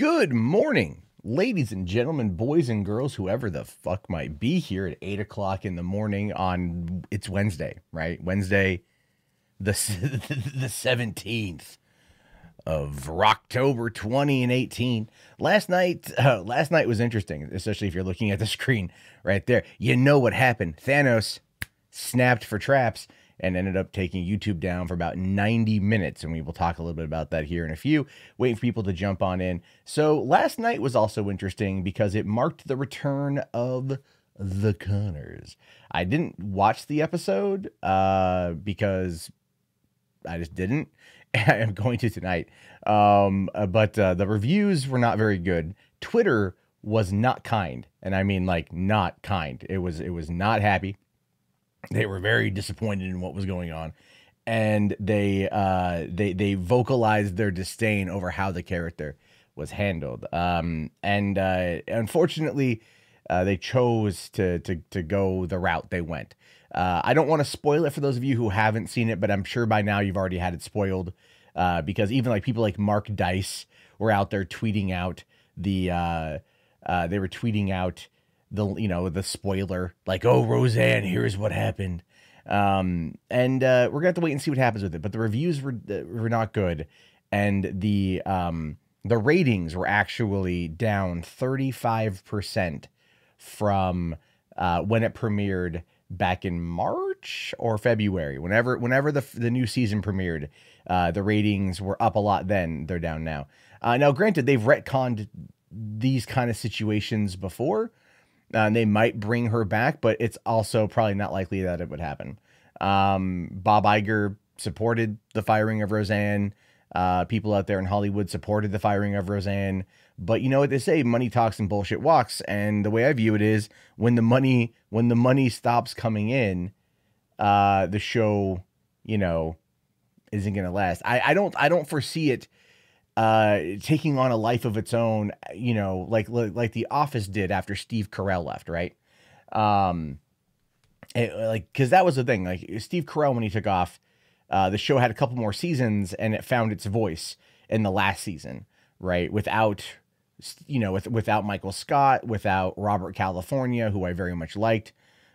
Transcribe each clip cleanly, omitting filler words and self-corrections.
Good morning, ladies and gentlemen, boys and girls, whoever the fuck might be here at 8 o'clock in the morning on, it's Wednesday, right? Wednesday, the 17th of October 2018. Last night was interesting, especially if you're looking at the screen right there. You know what happened. Thanos snapped for traps and ended up taking YouTube down for about 90 minutes. And we will talk a little bit about that here in a few, waiting for people to jump on in. So last night was also interesting because it marked the return of the Connors. I didn't watch the episode because I just didn't. I am going to tonight. But the reviews were not very good. Twitter was not kind. And I mean, like, not kind. It was not happy. They were very disappointed in what was going on, and they vocalized their disdain over how the character was handled. Unfortunately, they chose to go the route they went. I don't want to spoil it for those of you who haven't seen it, but I'm sure by now you've already had it spoiled, because even like people like Mark Dice were out there tweeting out the spoiler, like, oh, Roseanne, here's what happened. We're gonna have to wait and see what happens with it. But the reviews were not good, and the ratings were actually down 35% from when it premiered back in March or February. Whenever the new season premiered, the ratings were up a lot. Then they're down now. Now, granted, they've retconned these kind of situations before. They might bring her back, but it's also probably not likely that it would happen. Bob Iger supported the firing of Roseanne. People out there in Hollywood supported the firing of Roseanne. But you know what they say, money talks and bullshit walks. And the way I view it is when the money stops coming in, the show, isn't going to last. I don't foresee it taking on a life of its own, like The Office did after Steve Carell left, right? Because that was the thing. Like Steve Carell, when he took off, the show had a couple more seasons, and it found its voice in the last season, right? Without Michael Scott, without Robert California, who I very much liked.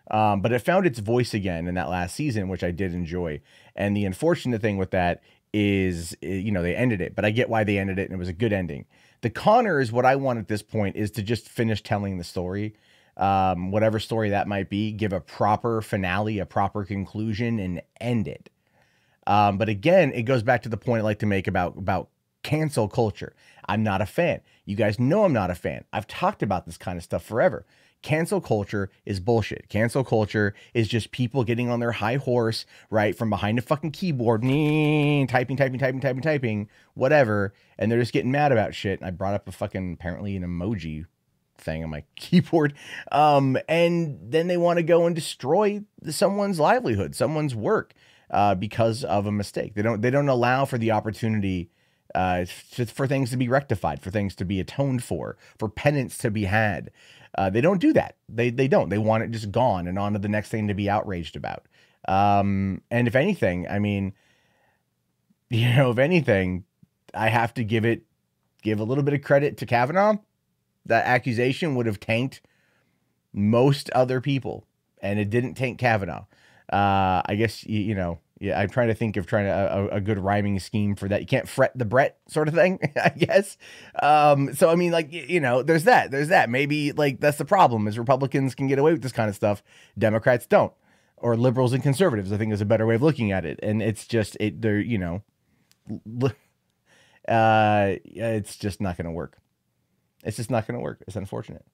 But it found its voice again in that last season, which I did enjoy. And the unfortunate thing with that is, they ended it, but I get why they ended it, and it was a good ending. The Connors, what I want at this point is to just finish telling the story, whatever story that might be, give a proper finale, a proper conclusion, and end it. But again, it goes back to the point I like to make about cancel culture. I'm not a fan. You guys know I'm not a fan. I've talked about this kind of stuff forever. Cancel culture is bullshit. Cancel culture is just people getting on their high horse, right, from behind a fucking keyboard, typing, whatever, and they're just getting mad about shit. And I brought up apparently an emoji thing on my keyboard, and then they want to go and destroy someone's livelihood, someone's work, because of a mistake. They don't allow for the opportunity for things to be rectified, for things to be atoned for penance to be had. They don't do that. They don't. They want it just gone and on to the next thing to be outraged about. And if anything, I mean, if anything, I have to give a little bit of credit to Kavanaugh. That accusation would have tanked most other people, and it didn't tank Kavanaugh. I guess, yeah, I'm trying to think of a good rhyming scheme for that. You can't fret the Brett sort of thing, I guess. So, I mean, like, there's that. Maybe, like, that's the problem, is Republicans can get away with this kind of stuff. Democrats don't. Or liberals and conservatives, I think, is a better way of looking at it. And it's just, it's just not going to work. It's just not going to work. It's unfortunate.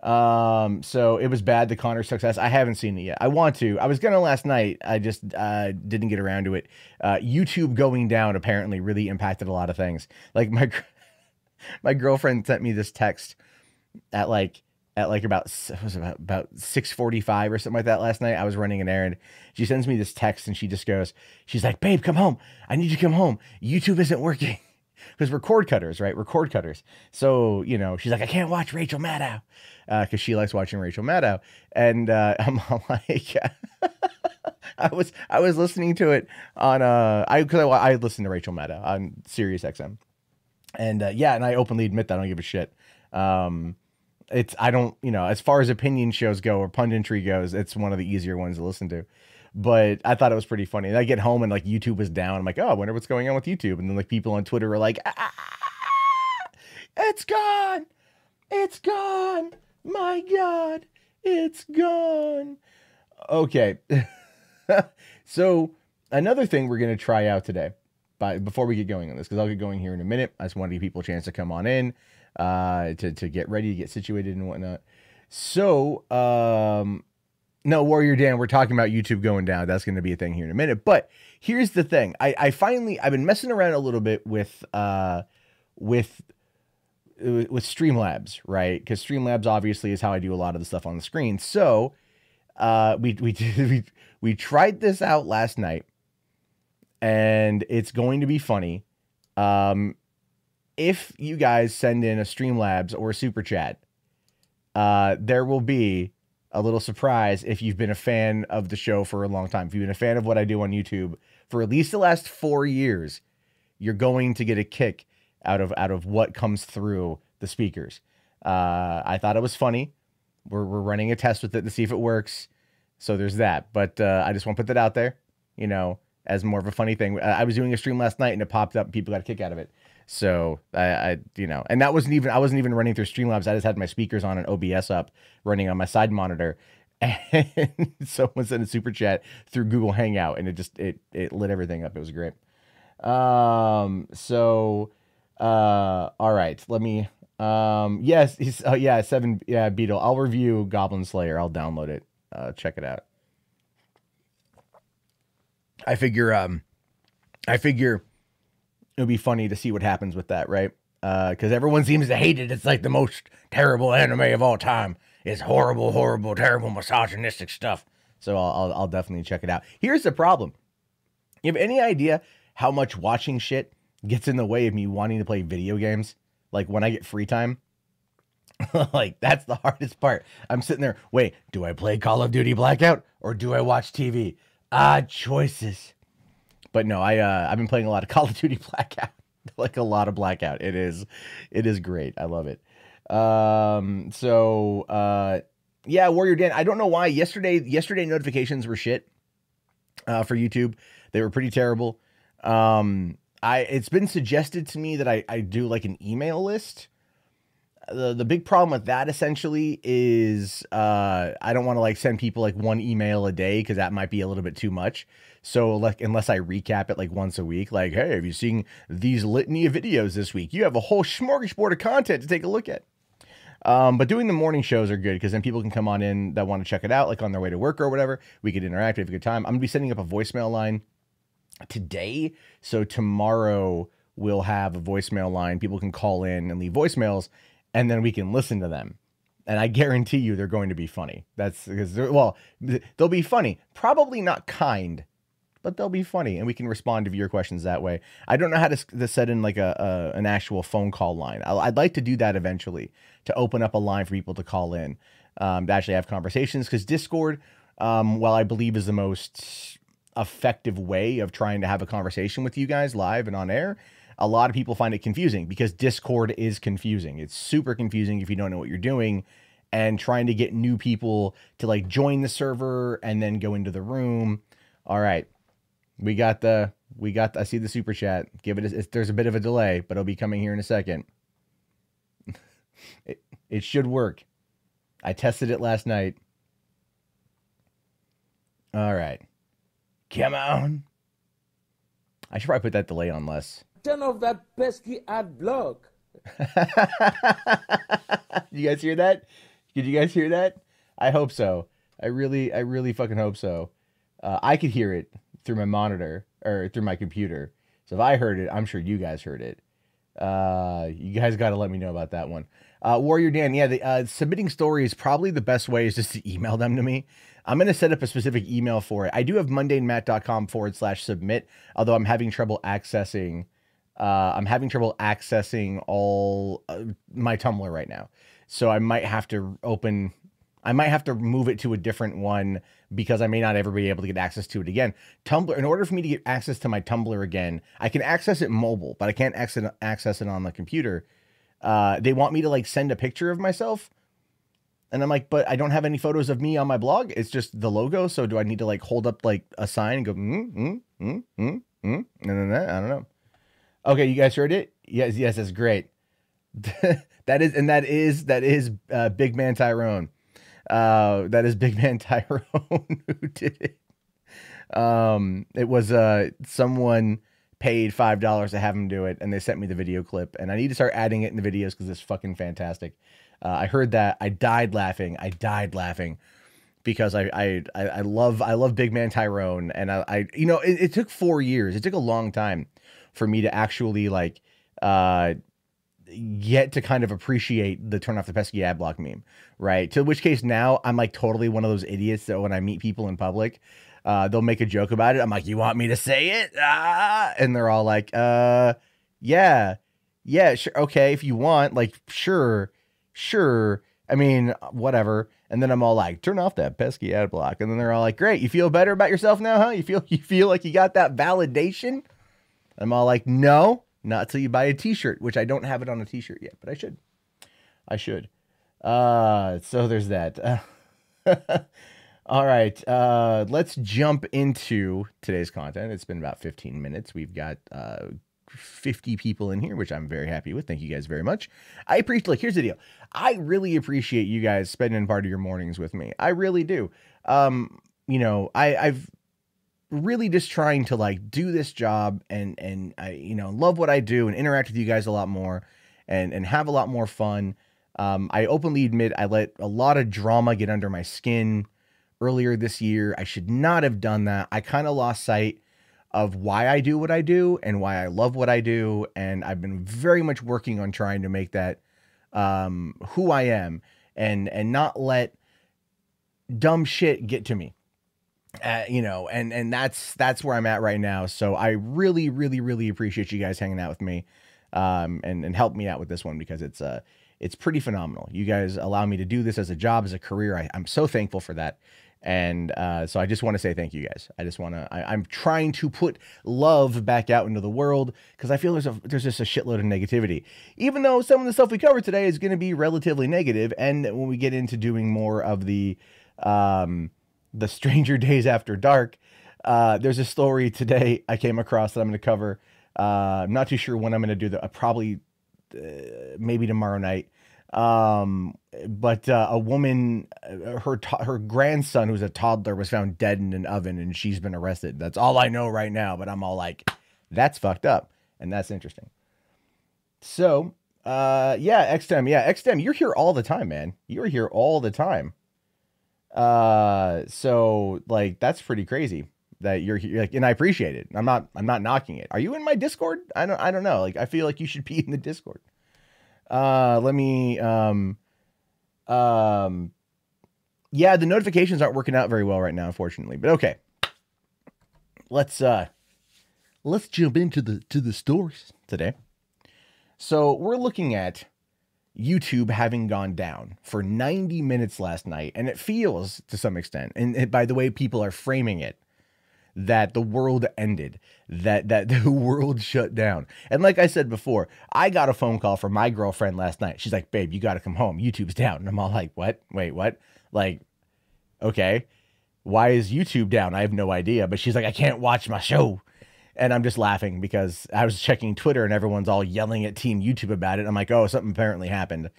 So it was bad, the Connor success. I haven't seen it yet. I want to. I was gonna last night. I just didn't get around to it. YouTube going down apparently really impacted a lot of things. Like my girlfriend sent me this text at about 6:45 or something like that last night. I was running an errand. She sends me this text and she's like, babe, come home. I need you to come home. YouTube isn't working. Because we're cord cutters, right? We're cord cutters. So, she's like, I can't watch Rachel Maddow. Because she likes watching Rachel Maddow. And I'm like, I was listening to it on, I listened to Rachel Maddow on Sirius XM. And yeah, and I openly admit that I don't give a shit. I don't, as far as opinion shows go or punditry goes, it's one of the easier ones to listen to. But I thought it was pretty funny. And I get home and like YouTube was down. I'm like, oh, I wonder what's going on with YouTube. And then like people on Twitter were like, it's gone. It's gone. My God, it's gone. Okay. So another thing we're going to try out today, before we get going on this, because I'll get going here in a minute. I just want to give people a chance to come on in, to get ready, to get situated and whatnot. So, no, Warrior Dan, we're talking about YouTube going down. That's going to be a thing here in a minute. But here's the thing. I've been messing around a little bit with Streamlabs, right? Because Streamlabs obviously is how I do a lot of the stuff on the screen. So, we tried this out last night, and it's going to be funny. If you guys send in a Streamlabs or a super chat, there will be a little surprise if you've been a fan of the show for a long time. If you've been a fan of what I do on YouTube for at least the last 4 years, you're going to get a kick out of what comes through the speakers. I thought it was funny. We're running a test with it to see if it works. So there's that. But I just want to put that out there, as more of a funny thing. I was doing a stream last night and it popped up and people got a kick out of it. So and that I wasn't even running through Streamlabs. I just had my speakers on and OBS up running on my side monitor. And someone sent a super chat through Google Hangout and it lit everything up. It was great. All right, let me, yes, Beetle. I'll review Goblin Slayer. I'll download it. Check it out. I figure it would be funny to see what happens with that, right? Because everyone seems to hate it. It's like the most terrible anime of all time. It's horrible, horrible, terrible, misogynistic stuff. So I'll definitely check it out. Here's the problem. You have any idea how much watching shit gets in the way of me wanting to play video games? Like when I get free time, like that's the hardest part. I'm sitting there, wait, do I play Call of Duty Blackout or do I watch TV? Odd choices. But no, I've been playing a lot of Call of Duty Blackout, like a lot of Blackout. It is great. I love it. Yeah, Warrior Dan. I don't know why yesterday notifications were shit for YouTube. They were pretty terrible. It's been suggested to me that I do like an email list. The big problem with that essentially is I don't want to like send people like one email a day because that might be a little bit too much. So like unless I recap it like once a week, like, hey, have you seen these litany of videos this week? You have a whole smorgasbord of content to take a look at. But doing the morning shows are good because then people can come on in that want to check it out, like on their way to work or whatever. We could interact, have a good time. I'm gonna be setting up a voicemail line today. So tomorrow we'll have a voicemail line. People can call in and leave voicemails and then we can listen to them. And I guarantee you they're going to be funny. That's because they'll be funny. Probably not kind, but they'll be funny and we can respond to your questions that way. I don't know how to set in like an actual phone call line. I'd like to do that eventually, to open up a line for people to call in, to actually have conversations. Because Discord, while I believe is the most effective way of trying to have a conversation with you guys live and on air, a lot of people find it confusing because Discord is confusing. It's super confusing if you don't know what you're doing, and trying to get new people to like join the server and then go into the room. All right. I see the super chat. There's a bit of a delay, but it'll be coming here in a second. It should work. I tested it last night. All right. Come on. I should probably put that delay on less. Turn off that pesky ad block. You guys hear that? Did you guys hear that? I hope so. I really fucking hope so. I could hear it through my monitor or through my computer. So if I heard it, I'm sure you guys heard it. You guys got to let me know about that one. Warrior Dan, yeah, submitting stories, probably the best way is just to email them to me. I'm going to set up a specific email for it. I do have mundanematt.com/submit, although I'm having trouble accessing all my Tumblr right now. So I might have to move it to a different one, because I may not ever be able to get access to it again. Tumblr, in order for me to get access to my Tumblr again, I can access it mobile, but I can't access it on the computer. They want me to like send a picture of myself. And I'm like, but I don't have any photos of me on my blog. It's just the logo. So do I need to like hold up like a sign and go, And then I don't know. Okay, you guys heard it? Yes, that's great. that is Big Man Tyrone. That is Big Man Tyrone who did it. It was someone paid $5 to have him do it, and they sent me the video clip, and I need to start adding it in the videos because it's fucking fantastic. I heard that. I died laughing because I love Big Man Tyrone, and I you know, it took 4 years. It took a long time for me to actually like get to kind of appreciate the turn off the pesky ad block meme, right? To which case now I'm like totally one of those idiots that when I meet people in public, they'll make a joke about it. I'm like, you want me to say it? And they're all like, yeah, sure. Okay. If you want, like, sure. I mean, whatever. And then I'm all like, turn off that pesky ad block. And then they're all like, great. You feel better about yourself now, huh? You feel like you got that validation? I'm all like, no, not till you buy a t-shirt, which I don't have it on a t-shirt yet, but I should. So there's that. All right. Let's jump into today's content. It's been about 15 minutes. We've got, 50 people in here, which I'm very happy with. Thank you guys very much. I appreciate, like, here's the deal. I really appreciate you guys spending part of your mornings with me. I really do. You know, I've really just trying to like do this job and I, you know, love what I do and interact with you guys a lot more and have a lot more fun. I openly admit I let a lot of drama get under my skin earlier this year. I should not have done that. I kind of lost sight of why I do what I do and why I love what I do. And I've been very much working on trying to make that who I am and not let dumb shit get to me. You know, and that's where I'm at right now. So I really, really, really appreciate you guys hanging out with me and help me out with this one because it's pretty phenomenal. You guys allow me to do this as a job, as a career. I'm so thankful for that. And so I just want to say thank you guys. I'm trying to put love back out into the world because I feel there's just a shitload of negativity, even though some of the stuff we cover today is going to be relatively negative. And when we get into doing more of the Stranger Days After Dark, there's a story today I came across that I'm going to cover. I'm not too sure when I'm going to do that. Probably maybe tomorrow night. But a woman, her grandson, who's a toddler, was found dead in an oven and she's been arrested. That's all I know right now, but I'm all like, that's fucked up. And that's interesting. So, yeah, XTEM, you're here all the time, man. You're here all the time. So like, that's pretty crazy that you're here, like, and I appreciate it. I'm not knocking it. Are you in my Discord? I don't know. Like, I feel like you should be in the Discord. Let me, yeah, the notifications aren't working out very well right now, unfortunately, but okay. Let's jump into the stories today. So we're looking at YouTube having gone down for 90 minutes last night, and it feels to some extent, and by the way people are framing it, that the world ended, that the world shut down. And like I said before, I got a phone call from my girlfriend last night. She's like, babe, you got to come home. YouTube's down. And I'm all like, what? Wait, what? Like, okay, why is YouTube down? I have no idea. But she's like, I can't watch my show. And I'm just laughing because I was checking Twitter and everyone's all yelling at Team YouTube about it. I'm like, oh, something apparently happened.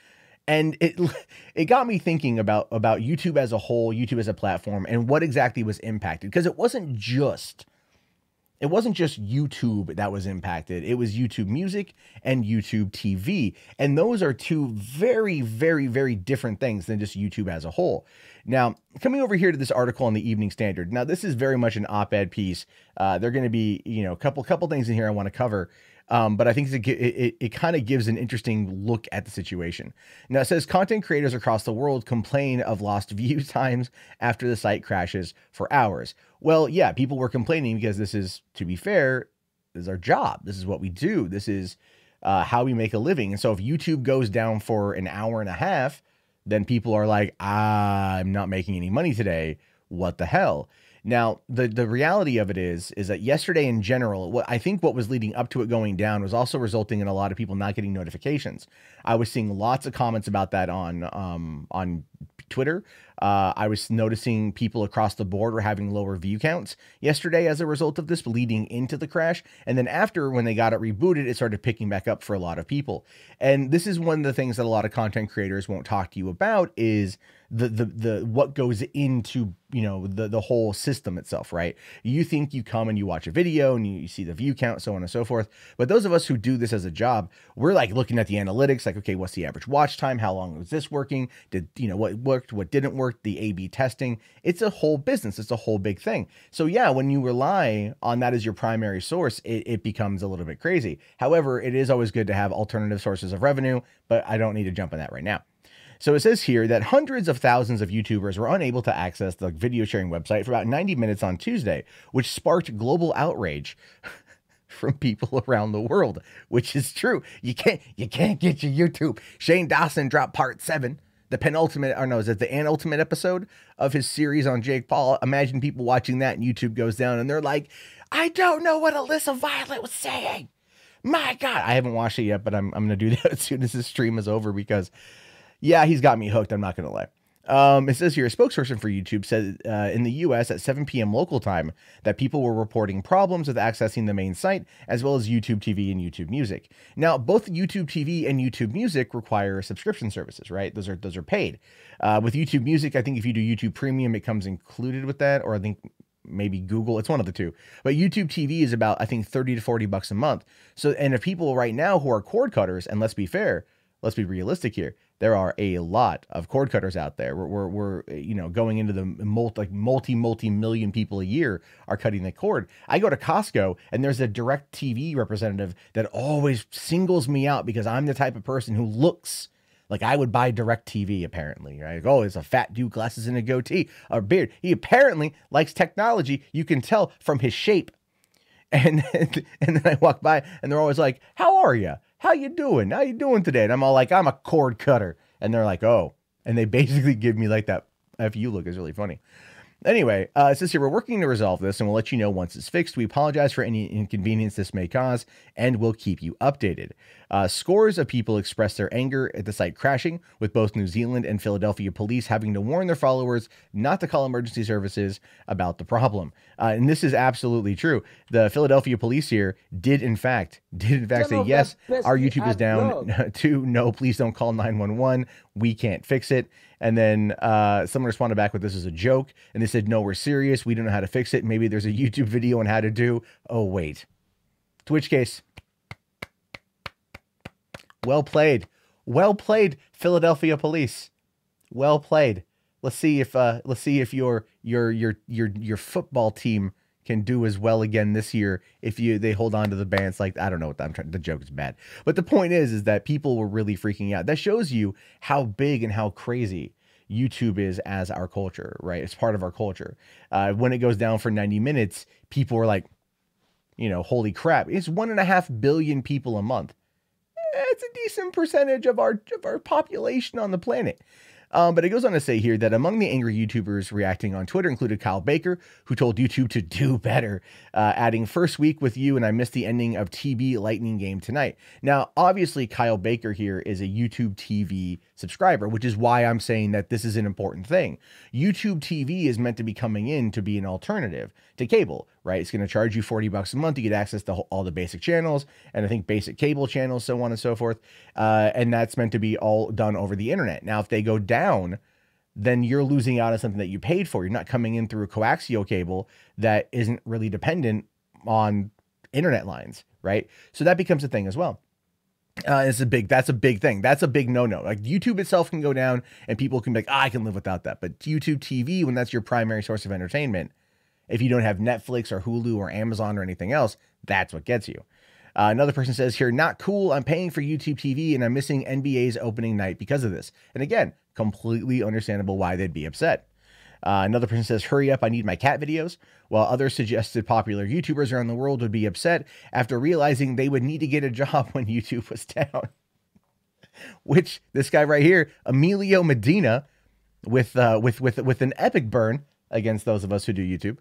And it got me thinking about YouTube as a whole, YouTube as a platform, and what exactly was impacted. Because it wasn't just YouTube that was impacted. It was YouTube Music and YouTube TV. And those are two very, very, very different things than just YouTube as a whole. Now, coming over here to this article on the Evening Standard. Now, this is very much an op-ed piece. There are going to be, you know, a couple things in here I want to cover. But I think it kind of gives an interesting look at the situation. Now, it says content creators across the world complain of lost view times after the site crashes for hours. Well, yeah, people were complaining because this is, to be fair, this is our job. This is what we do. This is how we make a living. And so if YouTube goes down for an hour and a half, then people are like, I'm not making any money today. what the hell? Now, the reality of it is that yesterday in general, what I think what was leading up to it going down was also resulting in a lot of people not getting notifications. I was seeing lots of comments about that on Twitter. I was noticing people across the board were having lower view counts yesterday as a result of this, leading into the crash. And then after, when they got it rebooted, it started picking back up for a lot of people. And this is one of the things that a lot of content creators won't talk to you about, is the what goes into, you know, the whole system itself, right? You think you come and you watch a video and you see the view count, so on and so forth. But those of us who do this as a job, we're like looking at the analytics, like, okay, what's the average watch time? How long was this working? Did, you know, what worked, what didn't work? The A/B testing. It's a whole business. It's a whole big thing. So yeah, when you rely on that as your primary source, it becomes a little bit crazy. However, it is always good to have alternative sources of revenue, but I don't need to jump on that right now. So it says here that hundreds of thousands of YouTubers were unable to access the video sharing website for about 90 minutes on Tuesday, which sparked global outrage from people around the world, which is true. You can't get your YouTube. Shane Dawson dropped part 7, the penultimate, or no, is it the anultimate episode of his series on Jake Paul? Imagine people watching that and YouTube goes down and they're like, I don't know what Alyssa Violet was saying. My God, I haven't watched it yet, but I'm going to do that as soon as this stream is over, because yeah, he's got me hooked. I'm not going to lie. It says here, a spokesperson for YouTube said in the US at 7 p.m. local time that people were reporting problems with accessing the main site, as well as YouTube TV and YouTube Music. Now, both YouTube TV and YouTube Music require subscription services, right? Those are paid. With YouTube Music, I think if you do YouTube Premium, it comes included with that, or I think maybe Google, it's one of the two. But YouTube TV is about, I think, 30 to 40 bucks a month. So, and if people right now who are cord cutters, and let's be fair, let's be realistic here, there are a lot of cord cutters out there. We're you know, going into the multi-million people a year are cutting the cord. I go to Costco and there's a Direct TV representative that always singles me out because I'm the type of person who looks like I would buy Direct TV, apparently, right? Oh, it's a fat dude, glasses and a goatee, a beard. He apparently likes technology. You can tell from his shape. And then I walk by and they're always like, how are you? How you doing? How you doing today? And I'm all like, I'm a cord cutter. And they're like, oh. And they basically give me like that FU look. Is really funny. Anyway, it says here, we're working to resolve this and we'll let you know once it's fixed. We apologize for any inconvenience this may cause, and we'll keep you updated. Scores of people expressed their anger at the site crashing, with both New Zealand and Philadelphia police having to warn their followers not to call emergency services about the problem. And this is absolutely true. The Philadelphia police here did in fact say, yes, our YouTube is down. 2, no, please don't call 911. We can't fix it. And then someone responded back with, this is a joke. And they said, no, we're serious. We don't know how to fix it. Maybe there's a YouTube video on how to do. Oh, wait. To which case, well played. Well played, Philadelphia police. Well played. Let's see if your football team can do as well again this year if they hold on to the bans. Like, I don't know what I'm trying, the joke is bad. But the point is that people were really freaking out. That shows you how big and how crazy YouTube is as our culture, right? It's part of our culture. When it goes down for 90 minutes, people are like, you know, holy crap. It's 1.5 billion people a month. It's a decent percentage of our population on the planet. But it goes on to say here that among the angry YouTubers reacting on Twitter included Kyle Baker, who told YouTube to do better, adding, first week with you and I missed the ending of TB Lightning Game tonight. Now, obviously, Kyle Baker here is a YouTube TV subscriber, which is why I'm saying that this is an important thing. YouTube TV is meant to be coming in to be an alternative to cable, right? It's going to charge you 40 bucks a month to get access to all the basic channels, and I think basic cable channels, so on and so forth. And that's meant to be all done over the internet. Now, if they go down, then you're losing out on something that you paid for. You're not coming in through a coaxial cable that isn't really dependent on internet lines, right? So that becomes a thing as well. That's a big thing. That's a big no-no. Like, YouTube itself can go down and people can be like, I can live without that. But YouTube TV, when that's your primary source of entertainment, if you don't have Netflix or Hulu or Amazon or anything else, that's what gets you. Another person says here, not cool. I'm paying for YouTube TV and I'm missing NBA's opening night because of this. And again, completely understandable why they'd be upset. Another person says, hurry up, I need my cat videos. While others suggested popular YouTubers around the world would be upset after realizing they would need to get a job when YouTube was down. Which, this guy right here, Emilio Medina, with an epic burn, against those of us who do YouTube,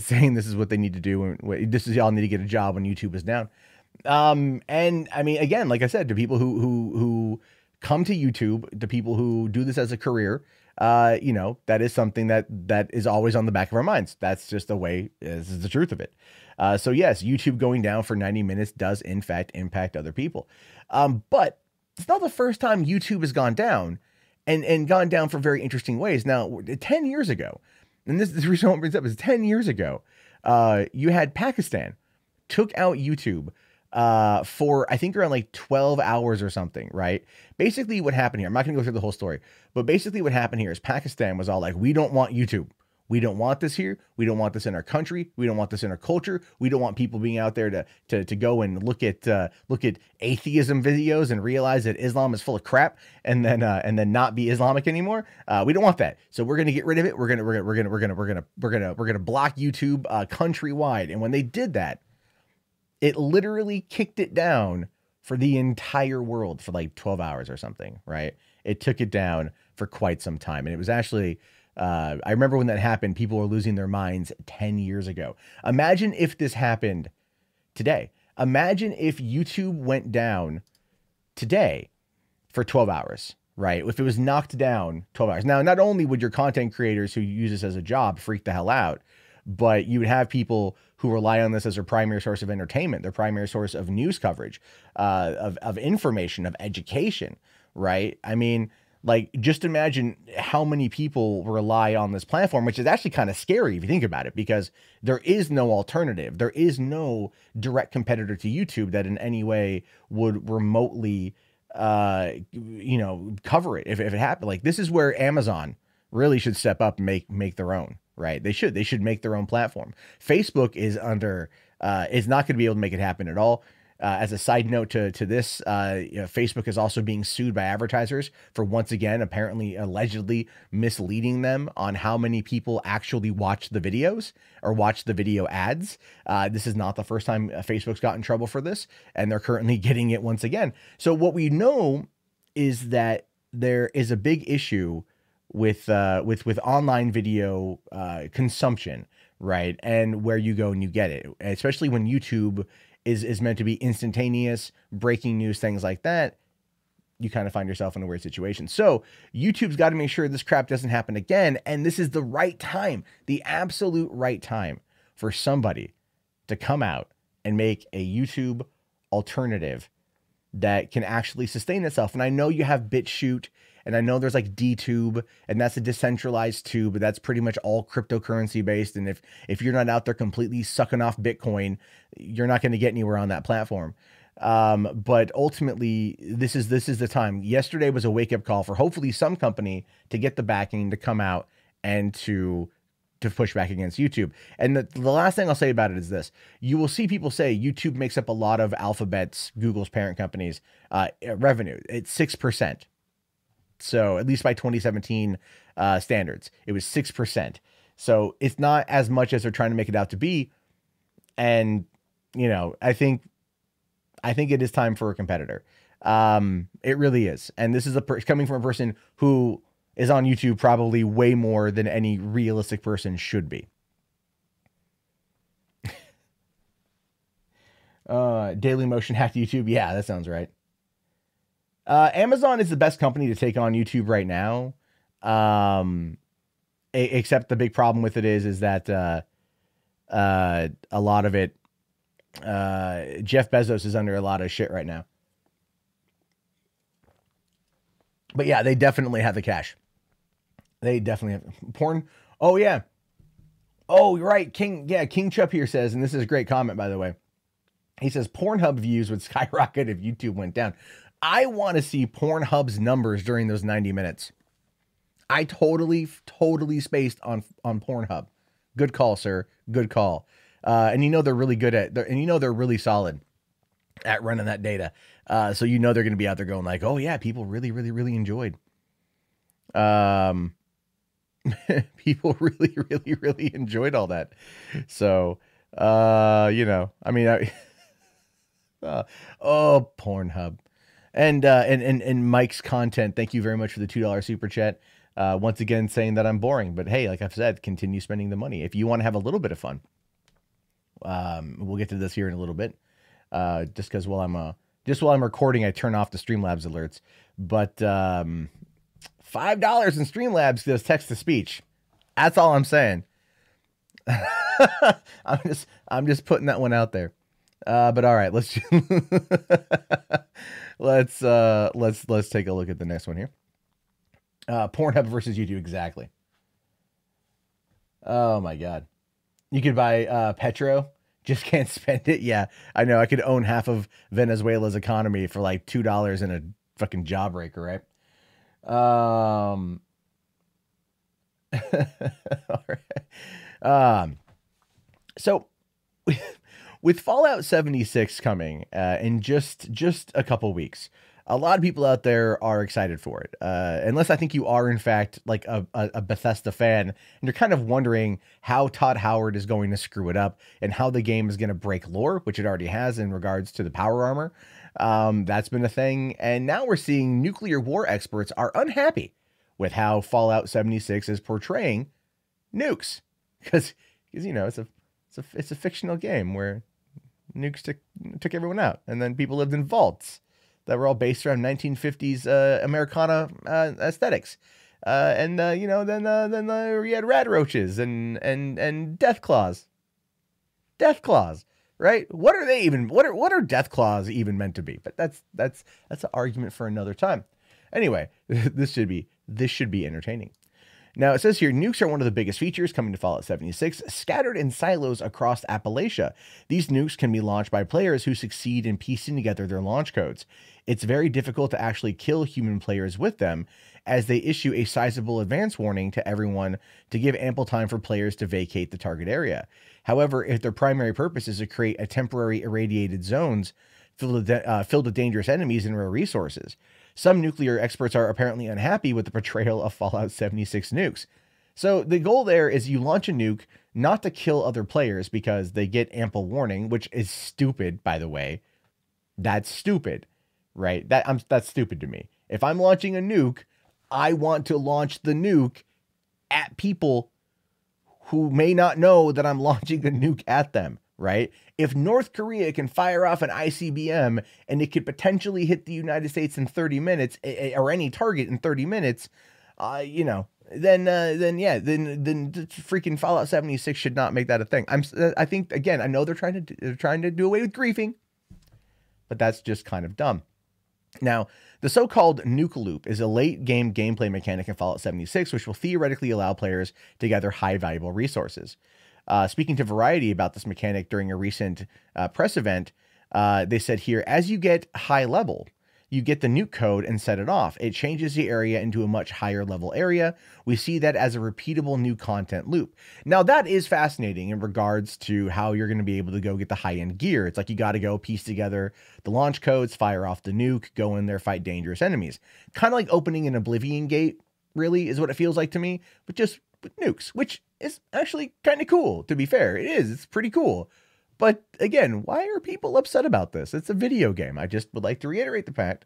saying this is what they need to do. And this is y'all need to get a job when YouTube is down. And I mean, again, like I said, to people who come to YouTube, to people who do this as a career, you know, that is something that is always on the back of our minds. That's just the way, this is the truth of it. So yes, YouTube going down for 90 minutes does in fact impact other people. But it's not the first time YouTube has gone down and gone down for very interesting ways. Now, 10 years ago, and this is the reason why it brings up is 10 years ago, you had Pakistan took out YouTube for I think around like 12 hours or something, right? Basically what happened here, I'm not going to go through the whole story, but basically what happened here is Pakistan was all like, we don't want YouTube. We don't want this here. We don't want this in our country. We don't want this in our culture. We don't want people being out there to go and look at atheism videos and realize that Islam is full of crap and then not be Islamic anymore. We don't want that. So we're going to get rid of it. We're going to block YouTube countrywide. And when they did that, it literally kicked it down for the entire world for like 12 hours or something, right? It took it down for quite some time. And it was actually, I remember when that happened, people were losing their minds 10 years ago. Imagine if this happened today. Imagine if YouTube went down today for 12 hours, right? If it was knocked down 12 hours. Now, not only would your content creators who use this as a job freak the hell out, but you would have people who rely on this as their primary source of entertainment, their primary source of news coverage, of information, of education, right? I mean, like, just imagine how many people rely on this platform, which is actually kind of scary if you think about it, because there is no alternative. There is no direct competitor to YouTube that in any way would remotely, you know, cover it if it happened. Like, this is where Amazon really should step up and make their own, right? They should make their own platform. Facebook is is not going to be able to make it happen at all. As a side note to this, you know, Facebook is also being sued by advertisers for once again, apparently allegedly misleading them on how many people actually watch the videos or watch the video ads. This is not the first time Facebook's got in trouble for this, and they're currently getting it once again. So what we know is that there is a big issue with online video consumption, right? And where you go and you get it, especially when YouTube is meant to be instantaneous, breaking news, things like that. You kind of find yourself in a weird situation. So YouTube's got to make sure this crap doesn't happen again. And this is the right time, the absolute right time for somebody to come out and make a YouTube alternative that can actually sustain itself. And I know you have BitChute, and I know there's like DTube, and that's a decentralized tube, but that's pretty much all cryptocurrency based. And if you're not out there completely sucking off Bitcoin, you're not going to get anywhere on that platform. But ultimately, this is the time. Yesterday was a wake up call for hopefully some company to get the backing to come out and to push back against YouTube. And the last thing I'll say about it is this: you will see people say YouTube makes up a lot of Alphabet's, Google's parent companies, revenue. It's 6%. So at least by 2017 standards, it was 6%. So it's not as much as they're trying to make it out to be. And, you know, I think it is time for a competitor. It really is. And this is coming from a person who is on YouTube probably way more than any realistic person should be. Daily Motion hacked YouTube. Yeah, that sounds right. Amazon is the best company to take on YouTube right now. Except the big problem with it is that a lot of it, Jeff Bezos is under a lot of shit right now. But yeah, they definitely have the cash. They definitely have porn. Oh yeah. Oh, you're right. King Chup here says, and this is a great comment, by the way. He says Pornhub views would skyrocket if YouTube went down. I want to see Pornhub's numbers during those 90 minutes. I totally spaced on Pornhub. Good call, sir. Good call. And you know they're really good and you know they're really solid at running that data. So you know they're going to be out there going like, oh yeah, people really enjoyed. People really enjoyed all that. So, you know, I mean, oh, Pornhub. And Mike's content, thank you very much for the $2 super chat. Once again, saying that I'm boring, but hey, like I've said, continue spending the money. If you want to have a little bit of fun, we'll get to this here in a little bit. Just because while I'm recording, I turn off the Streamlabs alerts. But $5 in Streamlabs does text to speech. That's all I'm saying. I'm just putting that one out there. But all right, let's let's take a look at the next one here. Pornhub versus YouTube, exactly. Oh my God. You could buy Petro, just can't spend it. Yeah, I know. I could own half of Venezuela's economy for like $2 in a fucking jawbreaker, right? All right. So with Fallout 76 coming in just a couple weeks, a lot of people out there are excited for it. Unless I think you are, in fact, like a Bethesda fan, and you're kind of wondering how Todd Howard is going to screw it up and how the game is going to break lore, which it already has in regards to the power armor. That's been a thing. And now we're seeing nuclear war experts are unhappy with how Fallout 76 is portraying nukes. Because you know, it's a fictional game where nukes took everyone out, and then people lived in vaults that were all based around 1950s Americana aesthetics, and you know, then we had rad roaches and death claws, right? What are they even? What are death claws even meant to be? But that's an argument for another time. Anyway, this should be entertaining. Now, it says here, nukes are one of the biggest features coming to Fallout 76, scattered in silos across Appalachia. These nukes can be launched by players who succeed in piecing together their launch codes. It's very difficult to actually kill human players with them, as they issue a sizable advance warning to everyone to give ample time for players to vacate the target area. However, if their primary purpose is to create a temporary irradiated zones filled with dangerous enemies and rare resources, some nuclear experts are apparently unhappy with the portrayal of Fallout 76 nukes. So the goal there is you launch a nuke not to kill other players because they get ample warning, which is stupid, by the way. That's stupid, right? That's stupid to me. If I'm launching a nuke, I want to launch the nuke at people who may not know that I'm launching a nuke at them, right? If North Korea can fire off an ICBM and it could potentially hit the United States in 30 minutes, or any target in 30 minutes, you know, then freaking Fallout 76 should not make that a thing. I think, again, I know they're trying to do away with griefing, but that's just kind of dumb. Now, the so-called nuke loop is a late game gameplay mechanic in Fallout 76, which will theoretically allow players to gather high valuable resources. Speaking to Variety about this mechanic during a recent press event, they said here, as you get high level, you get the nuke code and set it off. It changes the area into a much higher level area. We see that as a repeatable new content loop. Now, that is fascinating in regards to how you're going to be able to go get the high-end gear. It's like you got to go piece together the launch codes, fire off the nuke, go in there, fight dangerous enemies. Kind of like opening an Oblivion gate, really, is what it feels like to me, but just with nukes, which is actually kind of cool, to be fair. It is. It's pretty cool. But again, why are people upset about this? It's a video game. I just would like to reiterate the fact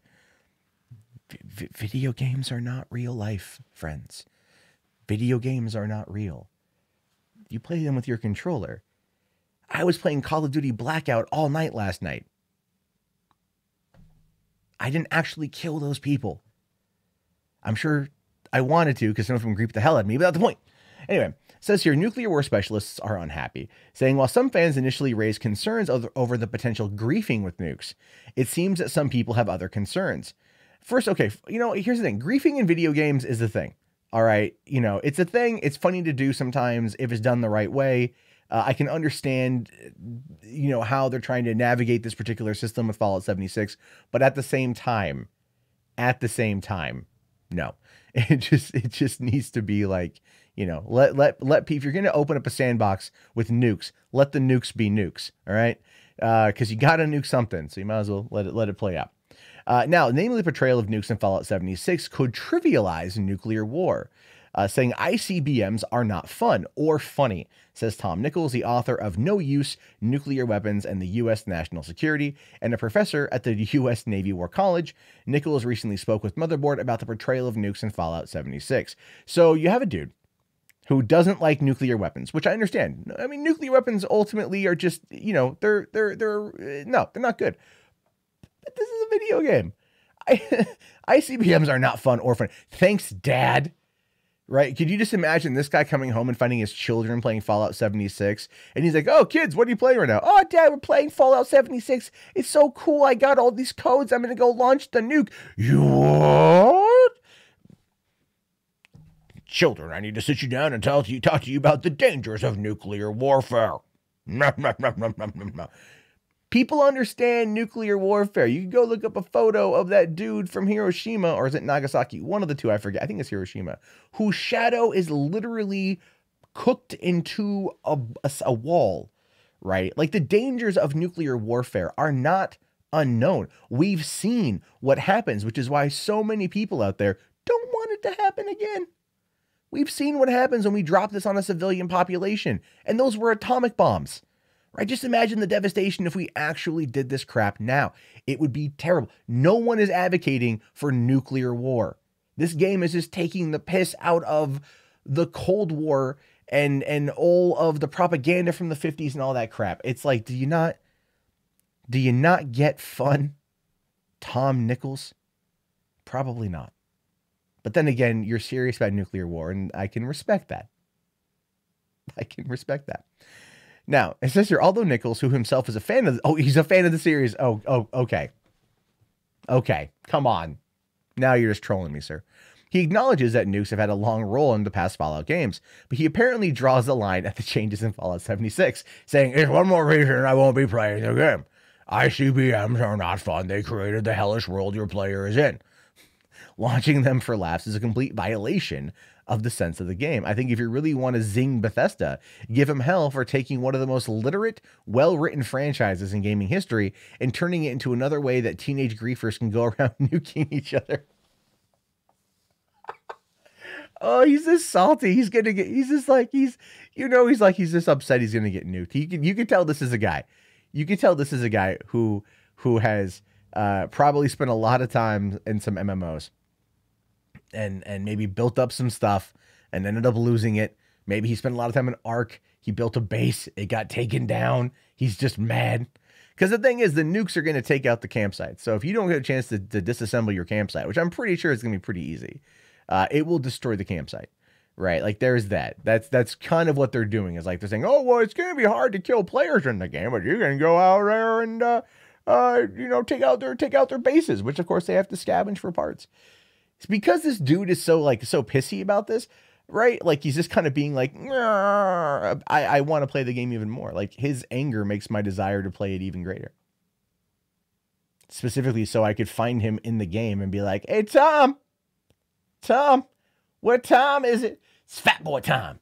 video games are not real life, friends. Video games are not real. You play them with your controller. I was playing Call of Duty Blackout all night last night. I didn't actually kill those people. I'm sure I wanted to because some of them creeped the hell out of me, but that's the point. Anyway, it says here, nuclear war specialists are unhappy, saying while some fans initially raised concerns over the potential griefing with nukes, it seems that some people have other concerns. First, okay, you know, here's the thing. Griefing in video games is a thing. All right, you know, it's a thing. It's funny to do sometimes if it's done the right way. I can understand, you know, how they're trying to navigate this particular system with Fallout 76, but at the same time, no. It just needs to be like, you know, let people, if you're going to open up a sandbox with nukes, let the nukes be nukes. All right. Cause you got to nuke something. So you might as well let it play out. Now, namely, the portrayal of nukes in Fallout 76 could trivialize nuclear war. saying ICBMs are not fun or funny, says Tom Nichols, the author of No Use, Nuclear Weapons and the U.S. National Security, and a professor at the U.S. Navy War College. Nichols recently spoke with Motherboard about the portrayal of nukes in Fallout 76. So you have a dude who doesn't like nuclear weapons, which I understand. I mean, nuclear weapons ultimately are just, they're not good. But this is a video game. ICBMs are not fun or fun. Thanks, Dad. Right? Could you just imagine this guy coming home and finding his children playing Fallout 76? And he's like, oh, kids, what are you playing right now? Oh, Dad, we're playing Fallout 76. It's so cool. I got all these codes. I'm going to go launch the nuke. You what? Children, I need to sit you down and talk to you about the dangers of nuclear warfare. People understand nuclear warfare. You can go look up a photo of that dude from Hiroshima, or is it Nagasaki? One of the two, I forget. I think it's Hiroshima, whose shadow is literally cooked into a wall, right? Like, the dangers of nuclear warfare are not unknown. We've seen what happens, which is why so many people out there don't want it to happen again. We've seen what happens when we drop this on a civilian population, and those were atomic bombs. Right? Just imagine the devastation if we actually did this crap now. It would be terrible. No one is advocating for nuclear war. This game is just taking the piss out of the Cold War and all of the propaganda from the 50s and all that crap. It's like, do you not get fun, Tom Nichols? Probably not. But then again, you're serious about nuclear war, and I can respect that. Now, it says here, although Nichols, who himself is a fan of, he's a fan of the series. Okay. Okay, come on. Now you're just trolling me, sir. He acknowledges that nukes have had a long role in the past Fallout games, but he apparently draws the line at the changes in Fallout 76, saying, "It's one more reason I won't be playing the game. ICBMs are not fun. They created the hellish world your player is in. Launching them for laughs is a complete violation of the sense of the game. I think if you really want to zing Bethesda, give him hell for taking one of the most literate, well-written franchises in gaming history and turning it into another way that teenage griefers can go around nuking each other." Oh, he's just salty. He's just upset he's going to get nuked. You can tell this is a guy. You can tell this is a guy who has probably spent a lot of time in some MMOs. And maybe built up some stuff and ended up losing it. Maybe he spent a lot of time in Ark. He built a base. It got taken down. He's just mad. Because the thing is, the nukes are going to take out the campsite. So if you don't get a chance to disassemble your campsite, which I'm pretty sure is going to be pretty easy, it will destroy the campsite, right? Like, there's that. That's kind of what they're doing. Is like they're saying, oh, well, it's going to be hard to kill players in the game, but you can go out there and, take out their bases, which of course they have to scavenge for parts. It's because this dude is so pissy about this, right? Like, he's just kind of being like, I want to play the game even more. Like, his anger makes my desire to play it even greater. Specifically so I could find him in the game and be like, hey, Tom, what time is it? It's fat boy time.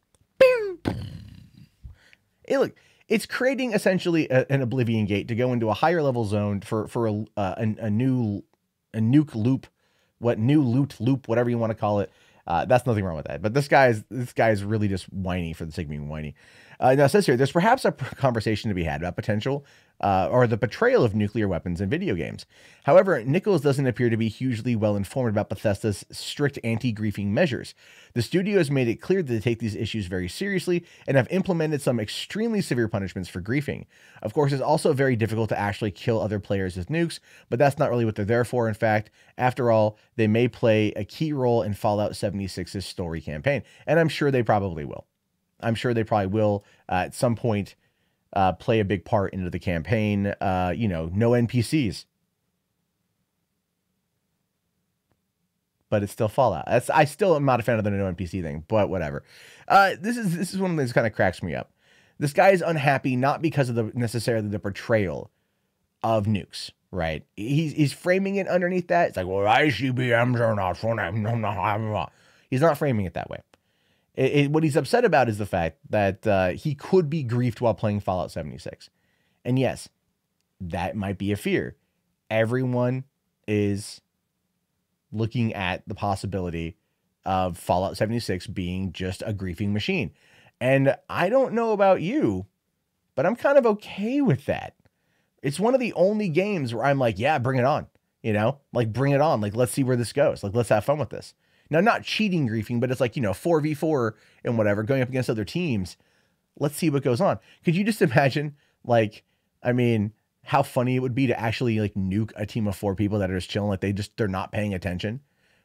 Hey, look, it's creating essentially an Oblivion Gate to go into a higher level zone for a new nuke loop. New loot loop, whatever you want to call it. That's nothing wrong with that. But this guy's really just whiny for the sake of being whiny. Now it says here, there's perhaps a conversation to be had about potential or the portrayal of nuclear weapons in video games. However, Nichols doesn't appear to be hugely well informed about Bethesda's strict anti-griefing measures. The studio has made it clear that they take these issues very seriously and have implemented some extremely severe punishments for griefing. Of course, it's also very difficult to actually kill other players with nukes, but that's not really what they're there for. In fact, after all, they may play a key role in Fallout 76's story campaign, and I'm sure they probably will. I'm sure they probably will at some point play a big part into the campaign. No NPCs. But it's still Fallout. I still am not a fan of the no NPC thing, but whatever. This is one of the things that kind of cracks me up. This guy is unhappy not because of necessarily the portrayal of nukes, right? He's framing it underneath that. It's like, well, ICBMs are not fun. He's not framing it that way. What he's upset about is the fact that he could be griefed while playing Fallout 76. And yes, that might be a fear. Everyone is looking at the possibility of Fallout 76 being just a griefing machine. And I don't know about you, but I'm kind of okay with that. It's one of the only games where I'm like, yeah, bring it on. You know, like bring it on. Like, let's see where this goes. Like, let's have fun with this. Now, not cheating griefing, but it's like, 4v4 and whatever, going up against other teams. Let's see what goes on. Could you just imagine, like, I mean, how funny it would be to actually like nuke a team of 4 people that are just chilling, like they're not paying attention,